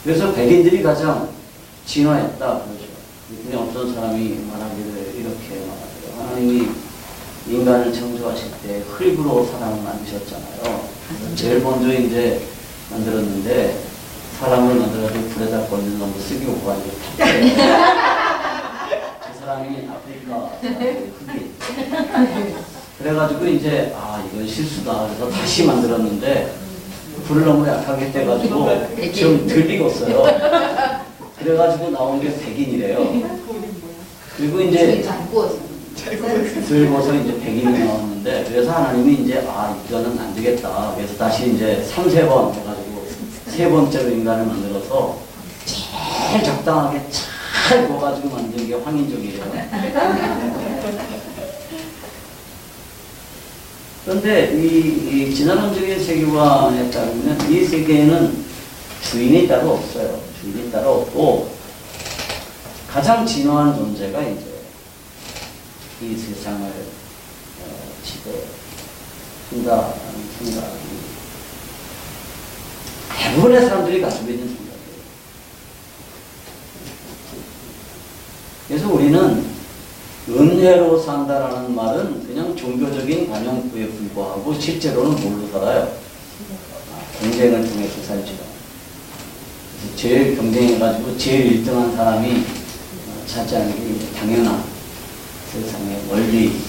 그래서 백인들이 가장 진화했다 그러죠. 그냥 어떤 사람이 말하기를 이렇게 말하죠. 하나님이 인간을 창조하실 때 흙으로 사람을 만드셨잖아요. 제일 먼저 이제 만들었는데 사람을 만들어도 불에다 걸려 너무 쓰기 오가지고 그 사람이 아프리카 흑인. 그래가지고 이제 이건 실수다. 그래서 다시 만들었는데 불을 너무 약하게 떼가지고 좀 덜 익었어요. 그래가지고 나온 게 백인이래요. 그리고 이제 들고서 이제 백인이 나왔는데 그래서 하나님이 이제 이거는 안 되겠다. 그래서 다시 이제 3-4번 해가지고 세 번째로 인간을 만들어서 제일 적당하게 잘 구워가지고 만든 게 황인족이래요. 그런데 이 진화론적인 세계관에 따르면 이 세계에는 주인이 따로 없어요. 주인이 따로 없고 가장 진화한 존재가 이제 이 세상을 지배한다는 생각이 대부분의 사람들이 가지고 있는 생각이에요. 그래서 우리는 은혜로 산다라는 말은 그냥 종교적인 관용구에 불과하고 실제로는 뭘로 살아요? 경쟁을 통해서 살죠. 제일 경쟁해가지고 제일 1등한 사람이 차지하는 게 당연한 세상의 원리인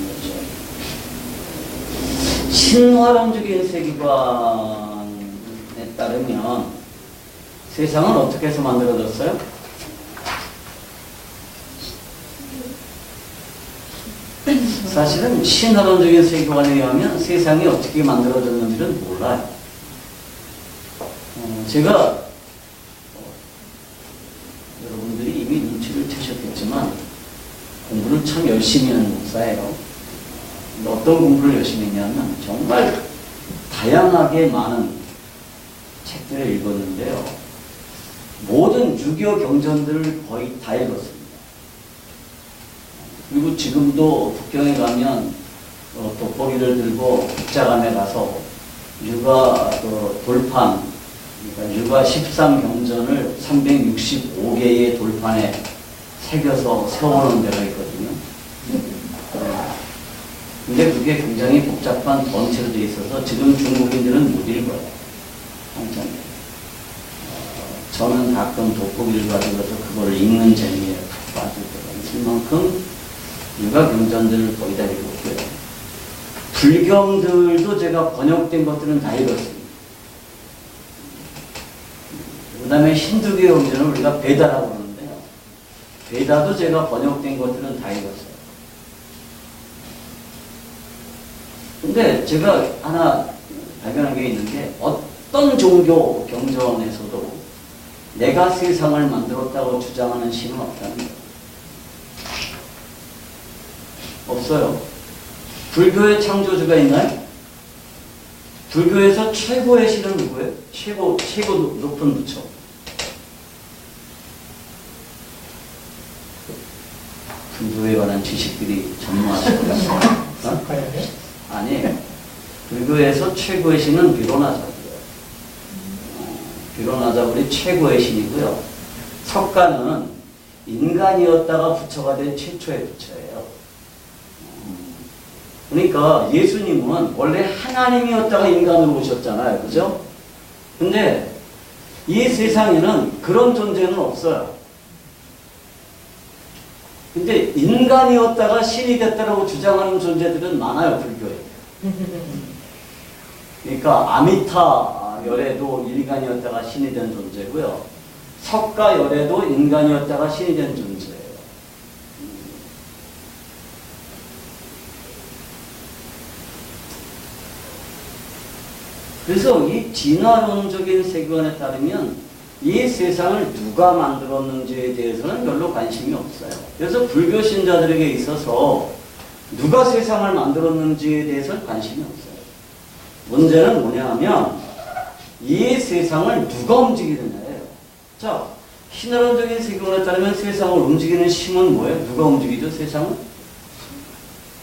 거죠. 신화론적인 세계관에 따르면 세상은 어떻게 해서 만들어졌어요? 사실은 신화론적인 세계관에 의하면 세상이 어떻게 만들어졌는지는 몰라요. 제가 여러분들이 이미 눈치를 채셨겠지만 공부를 참 열심히 하는 목사예요. 어떤 공부를 열심히 했냐면 정말 다양하게 많은 책들을 읽었는데요. 모든 유교 경전들을 거의 다 읽었습니다. 그리고 지금도 북경에 가면 돋보기를 들고 국자관에 가서 유가 돌판, 그러니까 유가 13경전을 365개의 돌판에 새겨서 세워놓은 데가 있거든요. 근데 그게 굉장히 복잡한 번체로 되어 있어서 지금 중국인들은 못 읽어요. 한참. 저는 가끔 돋보기를 가지고서 그거를 읽는 재미에 푹 빠질 때가 있을 만큼 유가 경전들을 거의 다 읽었고요. 불경들도 제가 번역된 것들은 다 읽었습니다. 그 다음에 힌두교 경전을 우리가 베다라고 그러는데요. 베다도 제가 번역된 것들은 다 읽었어요. 근데 제가 하나 발견한 게 있는 게 어떤 종교 경전에서도 내가 세상을 만들었다고 주장하는 신은 없다는 거예요. 없어요. 불교의 창조주가 있나요? 불교에서 최고의 신은 누구예요? 최고 높은 부처. 불교에 관한 지식들이 전무하시고요. 아니에요. 불교에서 최고의 신은 비로나자고요. 비로나자불이 최고의 신이고요. 석가는 인간이었다가 부처가 된 최초의 부처예요. 그러니까 예수님은 원래 하나님이었다가 인간으로 오셨잖아요. 그죠? 근데 이 세상에는 그런 존재는 없어요. 근데 인간이었다가 신이 됐다고 주장하는 존재들은 많아요, 불교에. 그러니까 아미타 열애도 인간이었다가 신이 된 존재고요. 석가 열애도 인간이었다가 신이 된 존재예요. 그래서 이 진화론적인 세계관에 따르면 이 세상을 누가 만들었는지에 대해서는 별로 관심이 없어요. 그래서 불교 신자들에게 있어서 누가 세상을 만들었는지에 대해서는 관심이 없어요. 문제는 뭐냐 하면 이 세상을 누가 움직이느냐예요. 자, 신화론적인 세계관에 따르면 세상을 움직이는 힘은 뭐예요? 누가 움직이죠, 세상을?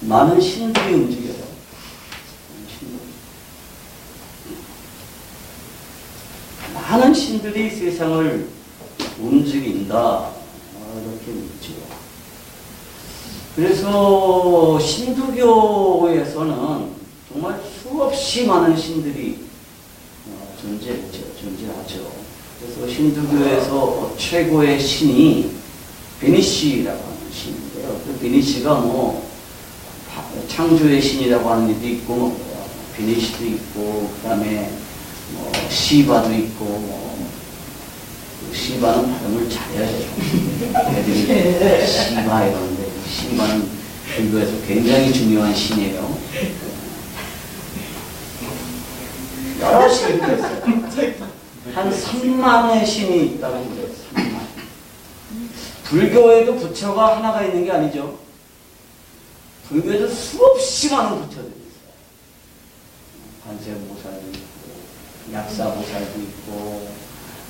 많은 신들이 움직여요. 많은 신들이 세상을 움직인다. 이렇게 묻죠. 그래서 신두교에서는 정말 수없이 많은 신들이 존재하죠. 그래서 신두교에서 최고의 신이 베니시라고 하는 신인데요. 그 베니시가 뭐 창조의 신이라고 하는 것도 있고, 뭐 베니시도 있고, 그 다음에 뭐 시바도 있고, 시바는 발음을 잘해야 돼요. 애들이 시바 이러는데, 시바는 불교에서 굉장히 중요한 신이에요. 여러 신이 있어요. 한 3만의 신이 있다고 그래요. 3만. 불교에도 부처가 하나가 있는 게 아니죠. 불교에도 수없이 많은 부처들이 있어요. 관세음보살도 있고, 약사보살도 있고,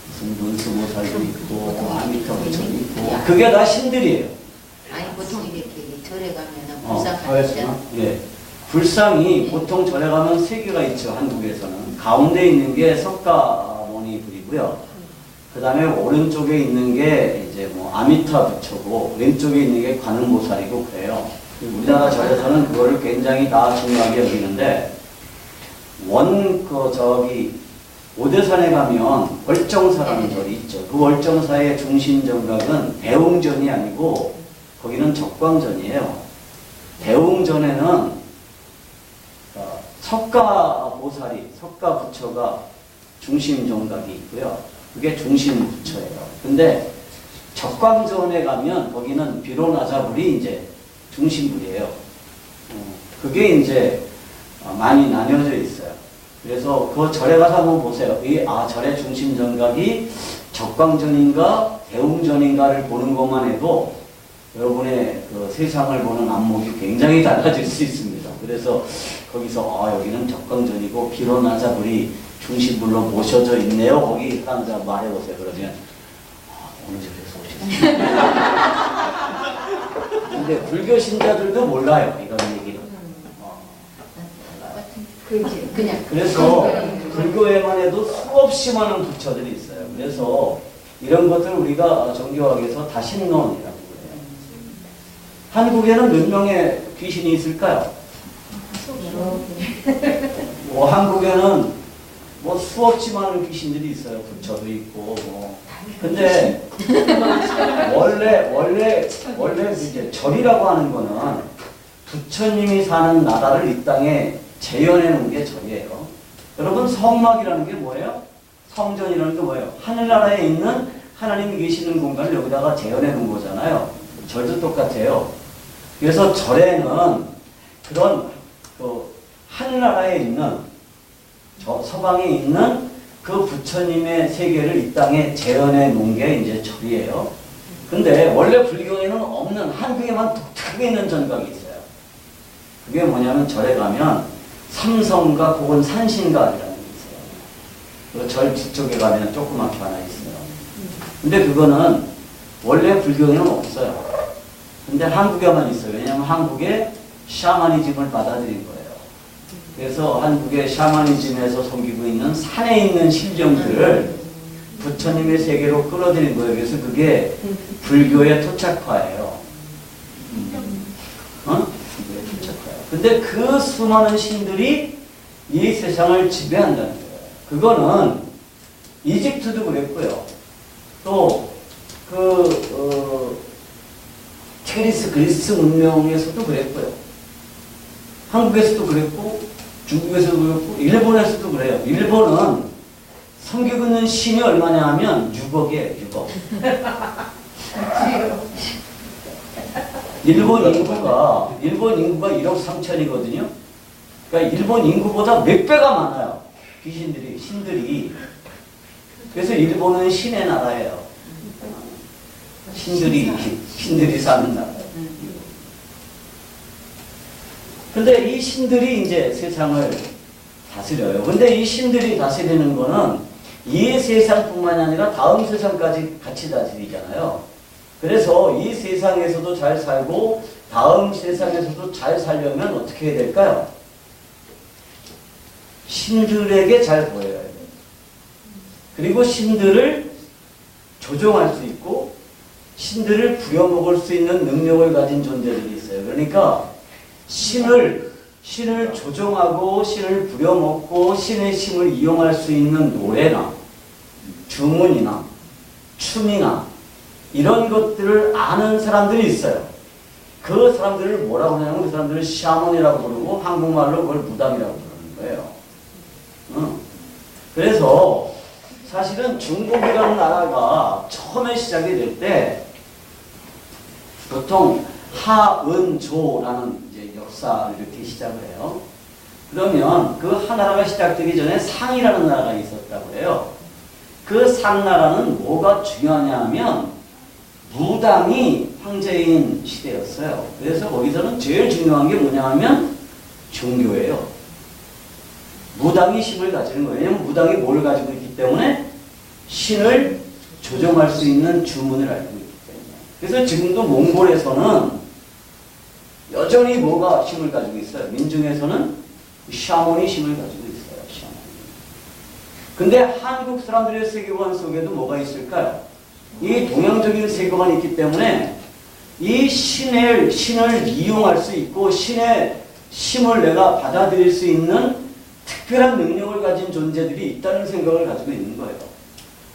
무슨 문수보살도 있고, 아미타 부처도 있고, 그게 다 신들이에요. 아니 보통 이렇게 절에 가면은 불상 하죠. 예. 불상이 보통 절에 가면 3개가 있죠. 한국에서는. 가운데 있는 게 석가모니불이고요. 그 다음에 오른쪽에 있는 게 이제 뭐 아미타 부처고, 왼쪽에 있는 게 관음보살이고 그래요. 우리나라 절에서는 그거를 굉장히 다 중요하게 여기는데, 오대산에 가면 월정사라는 절이 있죠. 그 월정사의 중심 정각은 대웅전이 아니고 거기는 적광전이에요. 대웅전에는 석가보살이, 석가부처가 중심 정각이 있고요. 그게 중심 부처예요. 근데 적광전에 가면 거기는 비로나자불이 이제 중심불이에요. 그게 이제 많이 나뉘어져 있어요. 그래서 그 절에 가서 한번 보세요. 절의 중심 정각이 적광전인가 대웅전인가를 보는 것만 해도 여러분의 그 세상을 보는 안목이 굉장히 달라질 수 있습니다. 그래서 거기서 여기는 적광전이고 비로나자불이 중심불로 모셔져 있네요. 거기 사람들 말해보세요. 그러면 오늘 저기서 오셨어요. 근데 불교 신자들도 몰라요. 이런 얘기를. 그냥 그래서 불교에만 해도 수없이 많은 부처들이 있어요. 그래서 이런 것들을 우리가 정교학에서 다신론이라고 그래요. 한국에는 몇 명의 귀신이 있을까요? 뭐 한국에는 뭐 수없이 많은 귀신들이 있어요. 부처도 있고 뭐. 근데 원래 이제 절이라고 하는 거는 부처님이 사는 나라를 이 땅에 재현해 놓은 게 절이에요. 여러분 성막이라는 게 뭐예요? 성전이라는 게 뭐예요? 하늘나라에 있는 하나님이 계시는 공간을 여기다가 재현해 놓은 거잖아요. 절도 똑같아요. 그래서 절에는 그런 하늘나라에 있는 서방에 있는 그 부처님의 세계를 이 땅에 재현해 놓은 게 이제 절이에요. 근데 원래 불교에는 없는 한국에만 독특하게 있는 전각이 있어요. 그게 뭐냐면 절에 가면 삼성각 혹은 산신각이라는 게 있어요. 절 뒤쪽에 가면 조그맣게 하나 있어요. 근데 그거는 원래 불교에는 없어요. 근데 한국에만 있어요. 왜냐하면 한국에 샤머니즘을 받아들인 거예요. 그래서 한국의 샤머니즘에서 섬기고 있는 산에 있는 신정들을 부처님의 세계로 끌어들인 거예요. 그래서 그게 불교의 토착화예요. 불교의 토착화예요. 근데 그 수많은 신들이 이 세상을 지배한다는 거예요. 그거는 이집트도 그랬고요. 또 그리스 문명에서도 그랬고요. 한국에서도 그랬고 중국에서도 그렇고 일본에서도 그래요. 일본은 섬기고 있는 신이 얼마냐 하면 6억이에요. 6억. 일본 인구가 1억 3천이거든요. 그러니까 일본 인구보다 몇 배가 많아요. 귀신들이, 신들이. 그래서 일본은 신의 나라예요. 신들이 사는 나라. 근데 이 신들이 이제 세상을 다스려요. 근데 이 신들이 다스리는 거는 이 세상뿐만이 아니라 다음 세상까지 같이 다스리잖아요. 그래서 이 세상에서도 잘 살고 다음 세상에서도 잘 살려면 어떻게 해야 될까요? 신들에게 잘 보여야 돼요. 그리고 신들을 조종할 수 있고 신들을 부려먹을 수 있는 능력을 가진 존재들이 있어요. 그러니까 신을 조종하고 신을 부려먹고 신의 힘을 이용할 수 있는 노래나 주문이나 춤이나 이런 것들을 아는 사람들이 있어요. 그 사람들을 뭐라고 하냐면 그 사람들을 샤먼이라고 부르고 한국말로 그걸 무당이라고 부르는 거예요. 그래서 사실은 중국이라는 나라가 처음에 시작이 될 때 보통 하은조라는 이제 역사를 이렇게 시작을 해요. 그러면 그 하나라가 시작되기 전에 상이라는 나라가 있었다고 해요. 그 상나라는 뭐가 중요하냐 하면 무당이 황제인 시대였어요. 그래서 거기서는 제일 중요한 게 뭐냐 하면 종교예요. 무당이 힘을 가지는 거예요. 왜냐하면 무당이 뭘 가지고 있기 때문에 신을 조종할 수 있는 주문을 알고 있기 때문에. 그래서 지금도 몽골에서는 여전히 뭐가 힘을 가지고 있어요. 민중에서는 샤먼이 힘을 가지고 있어요. 샤먼. 근데 한국 사람들의 세계관 속에도 뭐가 있을까요? 이 동양적인 세계관이 있기 때문에 이 신을 이용할 수 있고 신의 힘을 내가 받아들일 수 있는 특별한 능력을 가진 존재들이 있다는 생각을 가지고 있는 거예요.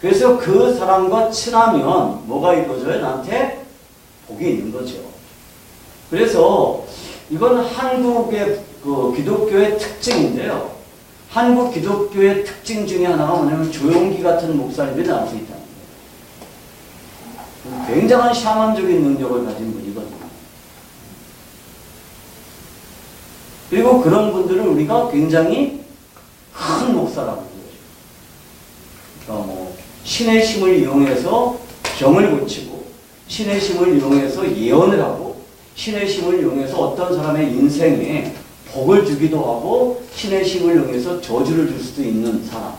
그래서 그 사람과 친하면 뭐가 이루어져요? 나한테 복이 있는 거죠. 그래서 이건 한국의 그 기독교의 특징인데요. 한국 기독교의 특징 중에 하나가 뭐냐면 조용기 같은 목사님들이 나올 수 있다는 거예요. 굉장한 샤먼적인 능력을 가진 분이거든요. 그리고 그런 분들을 우리가 굉장히 큰 목사라고 부르죠. 그러니까 뭐 신의 힘을 이용해서 병을 고치고 신의 힘을 이용해서 예언을 하고 신의 힘을 이용해서 어떤 사람의 인생에 복을 주기도 하고 신의 힘을 이용해서 저주를 줄 수도 있는 사람.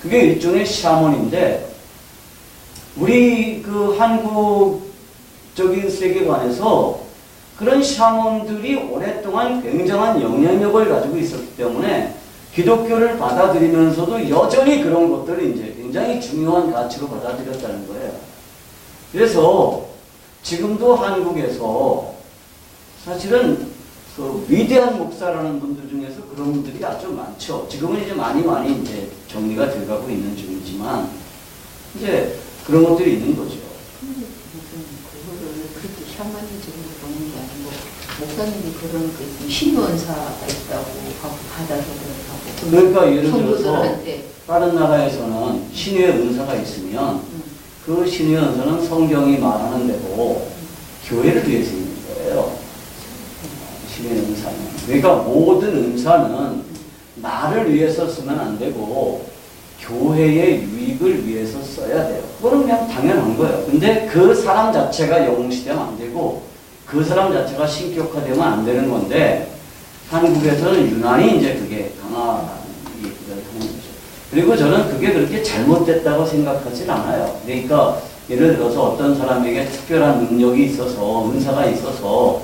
그게 일종의 샤먼인데 우리 그 한국적인 세계관에서 그런 샤먼들이 오랫동안 굉장한 영향력을 가지고 있었기 때문에 기독교를 받아들이면서도 여전히 그런 것들을 이제 굉장히 중요한 가치로 받아들였다는 거예요. 그래서 지금도 한국에서 사실은 그 위대한 목사라는 분들 중에서 그런 분들이 아주 많죠. 지금은 이제 많이 이제 정리가 돼가고 있는 중이지만 이제 그런 것들이 있는 거죠. 그거를 그렇게 샤머니즘으로 보는 게 아니고 목사님이 그런 그 신원사가 있다고 하고 받아서 그렇다고. 그러니까 예를 들어서 성도들한테. 다른 나라에서는 신의 은사가 있으면 그 신의 은사는 성경이 말하는 대로 교회를 위해서 있는 거예요. 신의 은사는. 그러니까 모든 은사는 나를 위해서 쓰면 안 되고 교회의 유익을 위해서 써야 돼요. 그거는 그냥 당연한 거예요. 근데 그 사람 자체가 영웅시되면 안 되고 그 사람 자체가 신격화되면 안 되는 건데 한국에서는 유난히 이제 그게 강하다는 얘기를 하는 거죠. 그리고 저는 그게 그렇게 잘못됐다고 생각하진 않아요. 그러니까 예를 들어서 어떤 사람에게 특별한 능력이 있어서 은사가 있어서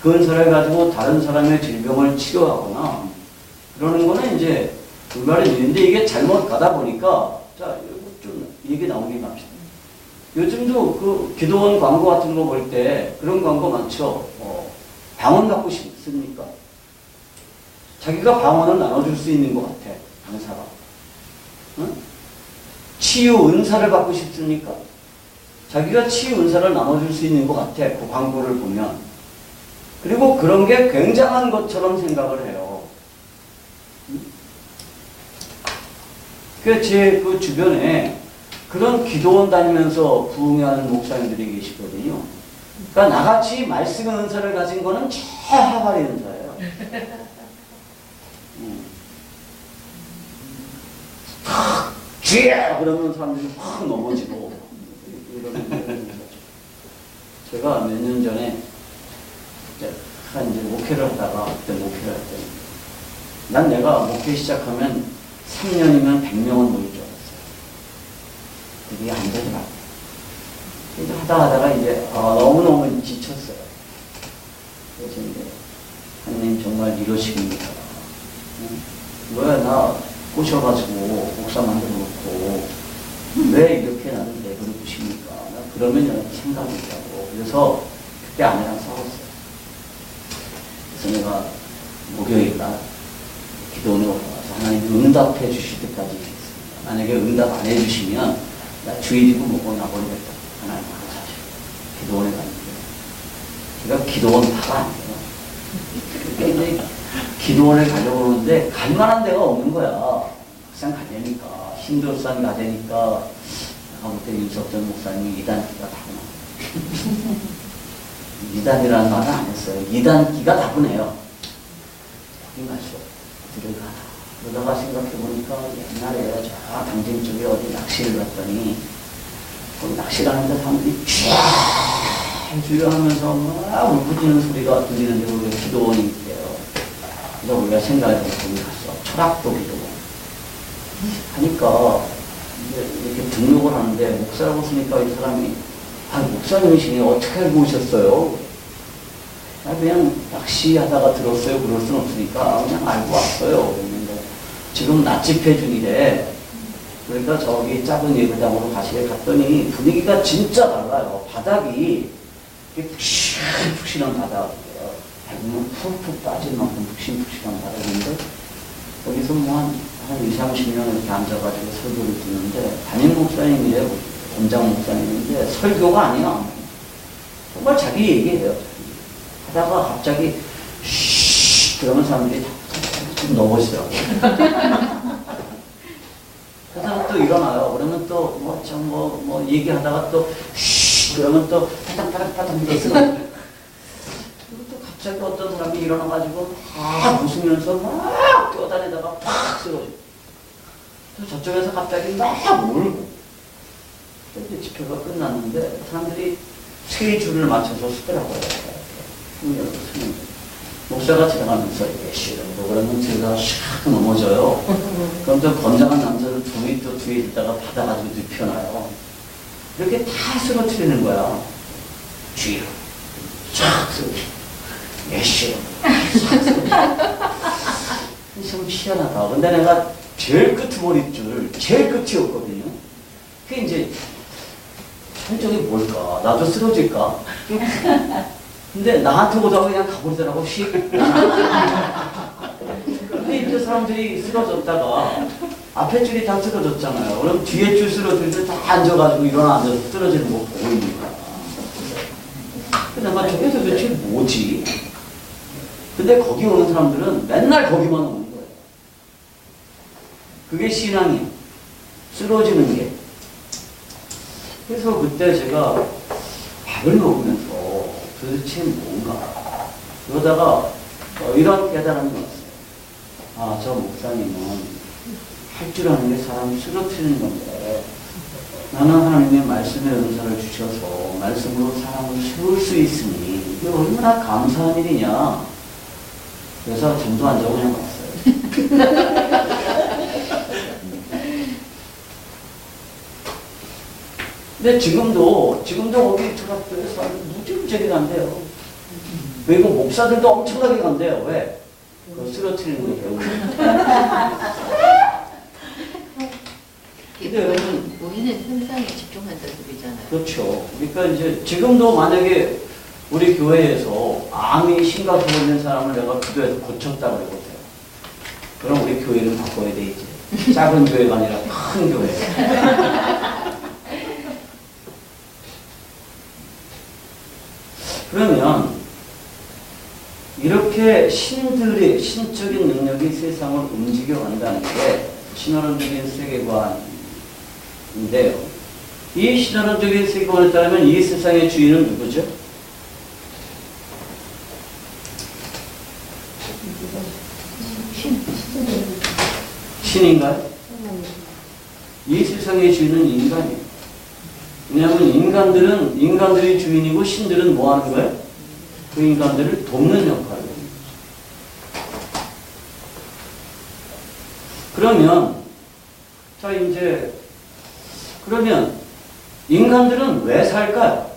그 은사를 가지고 다른 사람의 질병을 치료하거나 그러는 거는 이제 그 말은 있는데 이게 잘못 가다 보니까 자 좀 얘기 나오긴 합시다. 요즘도 그 기도원 광고 같은 거 볼 때 그런 광고 많죠. 방언 갖고 싶습니까? 자기가 방언을 나눠줄 수 있는 것 같아. 강사가. 응? 치유 은사를 받고 싶습니까? 자기가 치유 은사를 나눠줄 수 있는 것 같아. 그 광고를 보면. 그리고 그런 게 굉장한 것처럼 생각을 해요. 제 그 주변에 그런 기도원 다니면서 부흥하는 목사님들이 계시거든요. 그러니까 나같이 말씀의 은사를 가진 거는 최하위 은사예요. 쥐야! 그러면 사람들이 확 넘어지고 이러는 거죠. 제가 몇 년 전에 이제 목회를 하다가 그때 목회를 할 때 난 내가 목회 시작하면 3년이면 100명은 모일 줄 알았어요. 그게 안 되더라고요. 이제 하다가 이제 너무너무 지쳤어요. 그래서 이제 하나님 정말 이러십니까? 뭐야 나 꼬셔가지고 목사 만들어 놓고 왜 이렇게 나는 내버려 두십니까? 나 그러면 생각이 있다고. 그래서 그때 아내랑 싸웠어요. 그래서 내가 목요일날 기도원에 올라가서 하나님 응답해 주실 때까지 있겠습니다. 만약에 응답 안 해주시면 나 주일이고 뭐고 나버리겠다. 하나님 알아서 하시고 기도원에 갔는데 제가 기도원 파가 아니에요. 그러니까 이제 기도원을 가려고 하는데 갈 만한 데가 없는 거야. 막상 가려니까 신도산 가려니까 내가 볼 때 윤석전 목사님이 이단기가 다구나. 이단이라는 말은 안 했어요. 이단기가 다구네요. 거기 갈 수 없어. 들어가라. 그러다가 생각해보니까 옛날에 저 당진 쪽에 어디 낚시를 갔더니 거기 낚시하는데 사람들이 쫙 주려하면서 막 울부짖는 소리가 들리는데 거기 기도원이 있대요. 그래서 우리가 생각해서 거기 갔어. 철학도 기도원. 하니까 이제 이렇게 등록을 하는데 목사라고 쓰니까 이 사람이 목사님이시니 어떻게 알고 오셨어요? 그냥 낚시하다가 들었어요. 그럴 순 없으니까 그냥 알고 왔어요. 그랬는데 지금 낮집회 중이래. 그러니까 저기 작은 예배당으로 갔더니 분위기가 진짜 달라요. 바닥이 푹신푹신한 바닥이에요. 대부분 푹푹 빠질 만큼 푹신푹신한 바닥인데 거기서 뭐 한 20, 30년 이렇게 앉아가지고 설교를 듣는데 담임 목사님이에요. 원장 목사님인데 설교가 아니야. 정말 자기 얘기예요. 하다가 갑자기 쉬 그러면 사람들이 좀 넘어지더라고요. 그래서 또 일어나요. 그러면 또 뭐 얘기하다가 또 쉬 그러면 또 파닥파닥 밀어서 그리고 또 갑자기 어떤 사람이 일어나가지고 막 웃으면서 막 뛰어다니다가 팍 쓰러져. 또 저쪽에서 갑자기 막 울고. 그때 집회가 끝났는데 사람들이 세 줄을 맞춰서 쓰더라고요. 목사가 지나가면서 이렇게 쉬는거 그러면 제가 샥 넘어져요. 그럼 저 건장한 남자를 또 뒤에 있다가 받아가지고 눕혀놔요. 이렇게 다 쓰러뜨리는 거야. 뒤로 쫙 쓰러뜨리고 쉬는 참 희한하다. 근데 내가 제일 끄트머리줄 제일 끝이었거든요. 그게 이제 한쪽이 뭘까? 나도 쓰러질까? 근데 나한테 오다가 그냥 가버리더라고, 씩. 근데 이제 사람들이 쓰러졌다가 앞에 줄이 다 쓰러졌잖아요. 그럼 뒤에 줄 쓰러질 때 다 앉아가지고 일어나 앉아서 쓰러지는 거 보이니까. 근데 나 저게 도대체 뭐지? 근데 거기 오는 사람들은 맨날 거기만 오는 거예요. 그게 신앙이에요. 쓰러지는 게. 그래서 그때 제가 밥을 먹으면서 도대체 뭔가 그러다가 이런 깨달음이 왔어요. 저 목사님은 할 줄 아는 게 사람 쓰러뜨리는 건데 나는 하나님의 말씀의 은사를 주셔서 말씀으로 사람을 세울 수 있으니 이게 얼마나 감사한 일이냐. 그래서 잠도 안 자고 그냥 왔어요. 근데 지금도 거기 철학교에서 무지무지하게 간대요. 외국 목사들도 엄청나게 간대요. 왜? 그거 쓰러뜨리는 거 배우고. 근데 여러분 보이는 현상에 집중한다는 소리잖아요. 그렇죠. 그러니까 이제 지금도 만약에 우리 교회에서 암이 심각하고 있는 사람을 내가 기도해서 고쳤다고 그러거든요. 그럼 우리 교회는 바꿔야 돼 이제. 작은 교회가 아니라 큰 교회. 그러면 이렇게 신들의 신적인 능력이 세상을 움직여 간다는 게 신화론적인 세계관인데요. 이 신화론적인 세계관에 따르면 이 세상의 주인은 누구죠? 신인가요? 이 세상의 주인은 인간이에요. 왜냐하면 인간들이 주인이고 신들은 뭐 하는 거예요? 그 인간들을 돕는 역할을 해요. 그러면 인간들은 왜 살까요?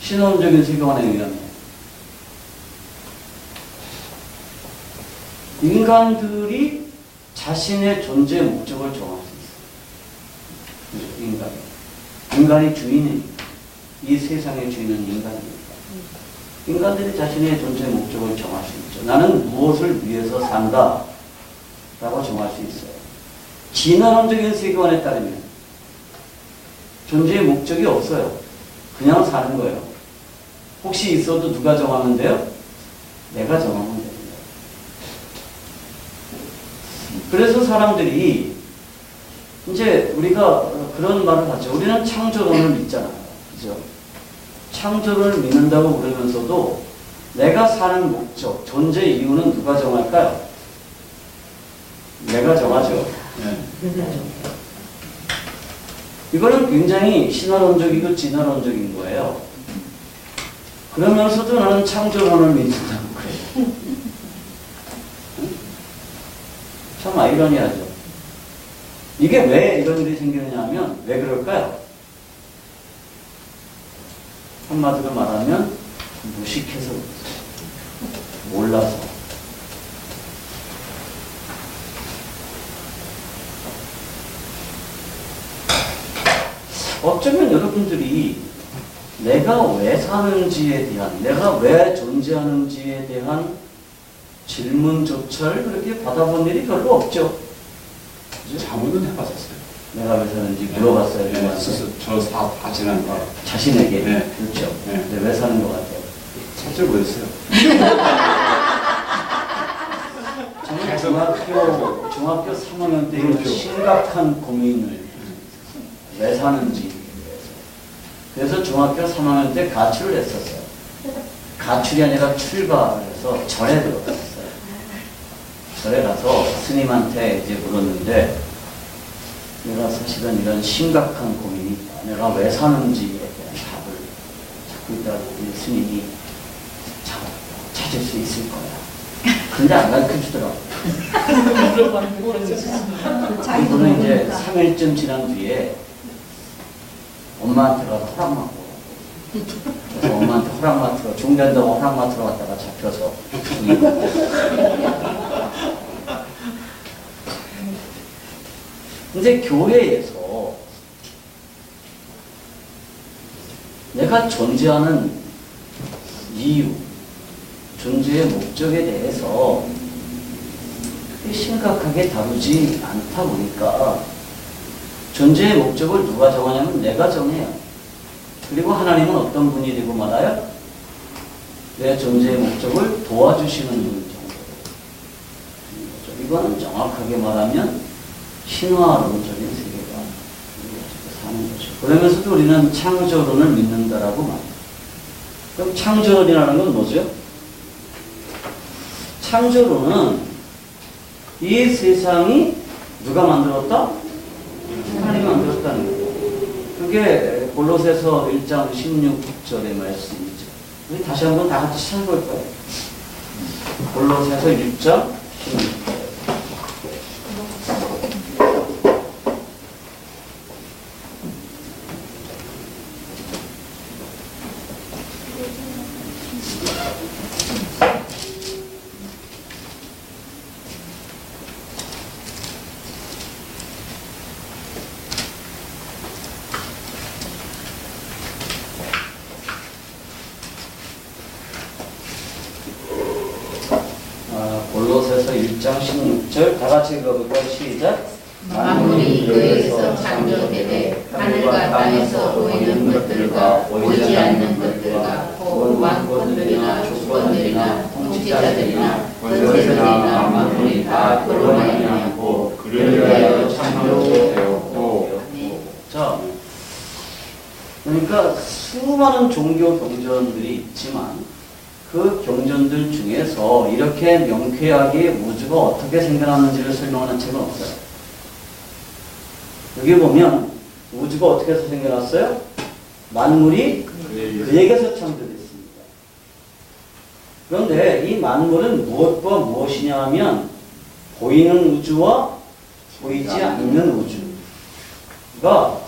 신화론적인 세계관에 의하면 인간들이 자신의 존재 목적을 정할 수 있어요. 인간이 주인이니까. 이 세상의 주인은 인간이니까. 인간들이 자신의 존재 목적을 정할 수 있죠. 나는 무엇을 위해서 산다 라고 정할 수 있어요. 진화론적인 세계관에 따르면 존재의 목적이 없어요. 그냥 사는 거예요. 혹시 있어도 누가 정하면 돼요? 내가 정하면 됩니다. 그래서 사람들이 이제 우리가 그런 말을 하죠. 우리는 창조론을 믿잖아요. 그죠? 창조론을 믿는다고 그러면서도 내가 사는 목적, 존재 이유는 누가 정할까요? 내가 정하죠. 네. 이거는 굉장히 신화론적이고 진화론적인 거예요. 그러면서도 나는 창조론을 믿는다고 그래요. 참 아이러니하죠. 이게 왜 이런 일이 생기느냐 하면 왜 그럴까요? 한마디로 말하면 무식해서 몰라서. 어쩌면 여러분들이 내가 왜 사는지에 대한, 내가 왜 존재하는지에 대한 질문조차를 그렇게 받아본 일이 별로 없죠. 자문은 해봤었어요. 내가 왜 사는지 물어봤어요. 네, 누구한테. 스스로 다 지난 거. 자신에게. 네. 그렇죠. 네. 근데 왜 사는 것 같아요? 찾질 못했어요. 저는 중학교 3학년 때 그렇죠. 심각한 고민을 왜 사는지. 그래서 중학교 3학년 때 가출을 했었어요. 가출이 아니라 출가를 해서 절에 들어갔어요. 절에 가서 스님한테 이제 물었는데, 내가 사실은 이런 심각한 고민이 있다. 내가 왜 사는지에 대한 답을 찾고 있다고 우리 스님이 찾을 수 있을 거야. 근데 안 가르쳐 주더라고요. 자기도 이분은 이제 모르니까. 3일쯤 지난 뒤에 엄마한테 가서 허락받고, 그래서 엄마한테 허락마트로, 중된다고 허락마트로 갔다가 잡혀서 근데 교회에서 내가 존재하는 이유, 존재의 목적에 대해서 심각하게 다루지 않다 보니까 존재의 목적을 누가 정하냐면 내가 정해요. 그리고 하나님은 어떤 분이 되고 말아요? 내 존재의 목적을 도와주시는 분 정도. 이거는 정확하게 말하면 신화론적인 세계가 사는 거죠. 그러면서도 우리는 창조론을 믿는다라고 말해요. 그럼 창조론이라는 건 뭐죠? 창조론은 이 세상이 누가 만들었다? 하나님이 만들었다는 거예요. 그게 골로새서 1장 16절의 말씀이죠. 우리 다시 한번 다 같이 찾아볼 거예요. 골로새서 6장 16절. 골로새서 1장 16절 다 같이 읽어볼까요? 시작. 만물이 그에서 창조되되 하늘과 땅에서 보이는 것들과 보이지 않는 것들과 곧 왕권들이나 주권들이나 통치자들이나 권세들이나 만물이 다 그로 말미암고 그를 위하여 창조되었고. 자, 그러니까 수많은 종교 경전들이 있지만 그 경전들 중에서 이렇게 명쾌하게 우주 우주가 어떻게 생겨났는지를 설명하는 책은 없어요. 여기 보면 우주가 어떻게 해서 생겨났어요? 만물이 그에게서 창조됐습니다. 그런데 이 만물은 무엇과 무엇이냐 하면 보이는 우주와 보이지 않는 우주가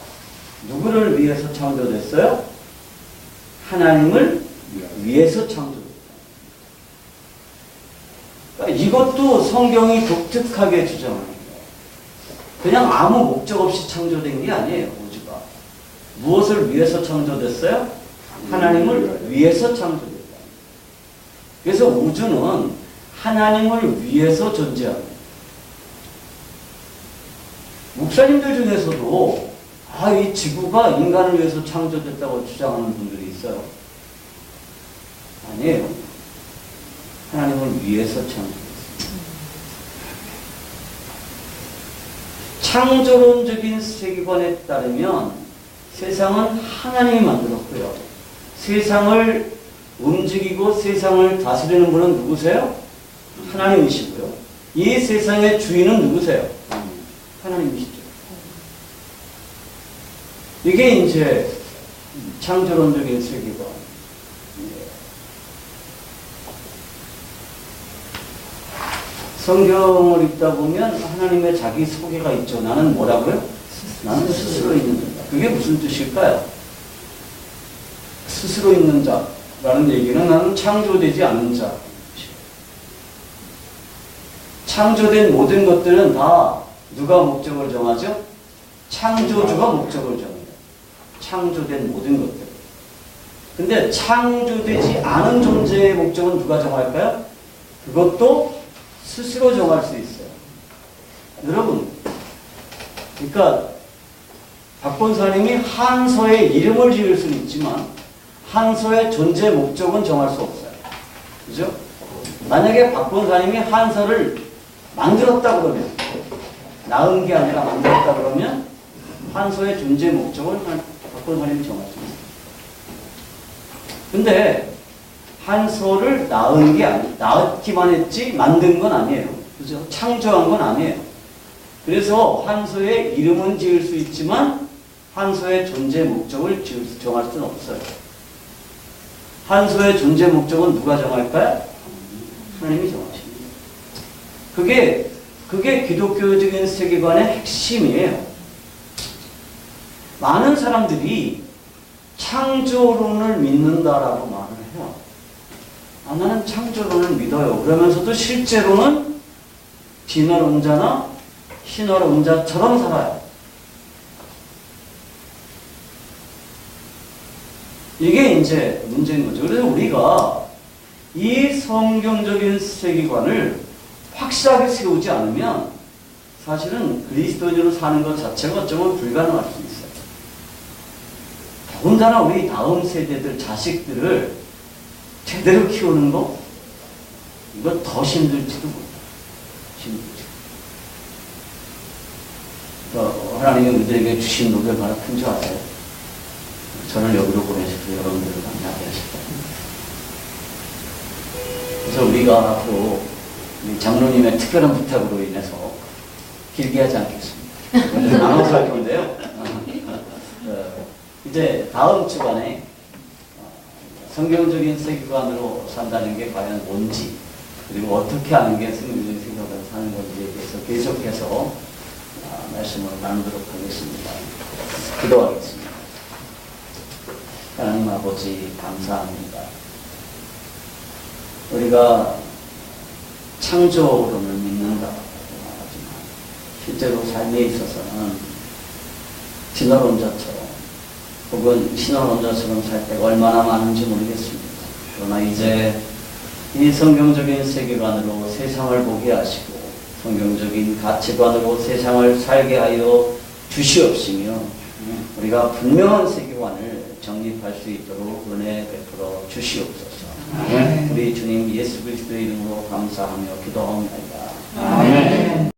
누구를 위해서 창조됐어요? 하나님을 위해서 창조됐다. 그러니까 이것도 성경이 독특하게 주장합니다. 그냥 아무 목적 없이 창조된 게 아니에요, 우주가. 무엇을 위해서 창조됐어요? 하나님을 위해서 창조됐다. 그래서 우주는 하나님을 위해서 존재합니다. 목사님들 중에서도 이 지구가 인간을 위해서 창조됐다고 주장하는 분들이 있어요. 아니에요. 하나님을 위해서 창조됐습니다. 창조론적인 세계관에 따르면 세상은 하나님이 만들었고요. 세상을 움직이고 세상을 다스리는 분은 누구세요? 하나님이시고요. 이 세상의 주인은 누구세요? 하나님이시죠. 이게 이제 창조론적인 세계관. 성경을 읽다 보면 하나님의 자기 소개가 있죠. 나는 뭐라고요? 나는 스스로 있는 자다. 그게 무슨 뜻일까요? 스스로 있는 자라는 얘기는 나는 창조되지 않은 자. 창조된 모든 것들은 다 누가 목적을 정하죠? 창조주가 목적을 정해요. 창조된 모든 것들. 근데 창조되지 않은 존재의 목적은 누가 정할까요? 그것도 스스로 정할 수 있어요. 여러분, 그러니까 박본사님이 한서에 이름을 지을 수는 있지만 한서의 존재 목적은 정할 수 없어요. 그죠? 만약에 박본사님이 한서를 만들었다 그러면, 낳은 게 아니라 만들었다 그러면 한서의 존재 목적을 박본사님이 정할 수 있어요. 근데 한서를 낳은 게 낳기만 했지 만든 건 아니에요. 그죠? 창조한 건 아니에요. 그래서 한서의 이름은 지을 수 있지만 한서의 존재 목적을 정할 수는 없어요. 한서의 존재 목적은 누가 정할까요? 하나님이 정하십니다. 그게 기독교적인 세계관의 핵심이에요. 많은 사람들이 창조론을 믿는다라고 말을 해요. 나는 창조론을 믿어요. 그러면서도 실제로는 진화론자나 신화론자처럼 살아요. 이게 이제 문제인 거죠. 그래서 우리가 이 성경적인 세계관을 확실하게 세우지 않으면 사실은 그리스도인으로 사는 것 자체가 어쩌면 불가능할 수 있어요. 더군다나 우리 다음 세대들, 자식들을 제대로 키우는 거, 이거 더 힘들지도 못해요. 힘들죠. 하나님이 우리에게 주신 노벨 바라 큰 줄 아세요? 저를 여기로 보내셔서 여러분들을 만나게 하셨다. 그래서 우리가 앞으로 장로님의 특별한 부탁으로 인해서 길게 하지 않겠습니다. 나눠서 할 건데요. 이제 다음 주간에 성경적인 세계관으로 산다는 게 과연 뭔지, 그리고 어떻게 하는 게 성경적인 세계관으로 사는 건지에 대해서 계속해서 말씀을 나누도록 하겠습니다. 기도하겠습니다. 하나님 아버지 감사합니다. 우리가 창조론을 믿는다고 말하지만 실제로 삶에 있어서는 진화론자처럼 혹은 신화론자처럼 살 때가 얼마나 많은지 모르겠습니다. 그러나 이제 이 성경적인 세계관으로 세상을 보게 하시고 성경적인 가치관으로 세상을 살게 하여 주시옵시며 우리가 분명한 세계관을 정립할 수 있도록 은혜 베풀어 주시옵소서. 우리 주님 예수 그리스도의 이름으로 감사하며 기도합니다. 아멘.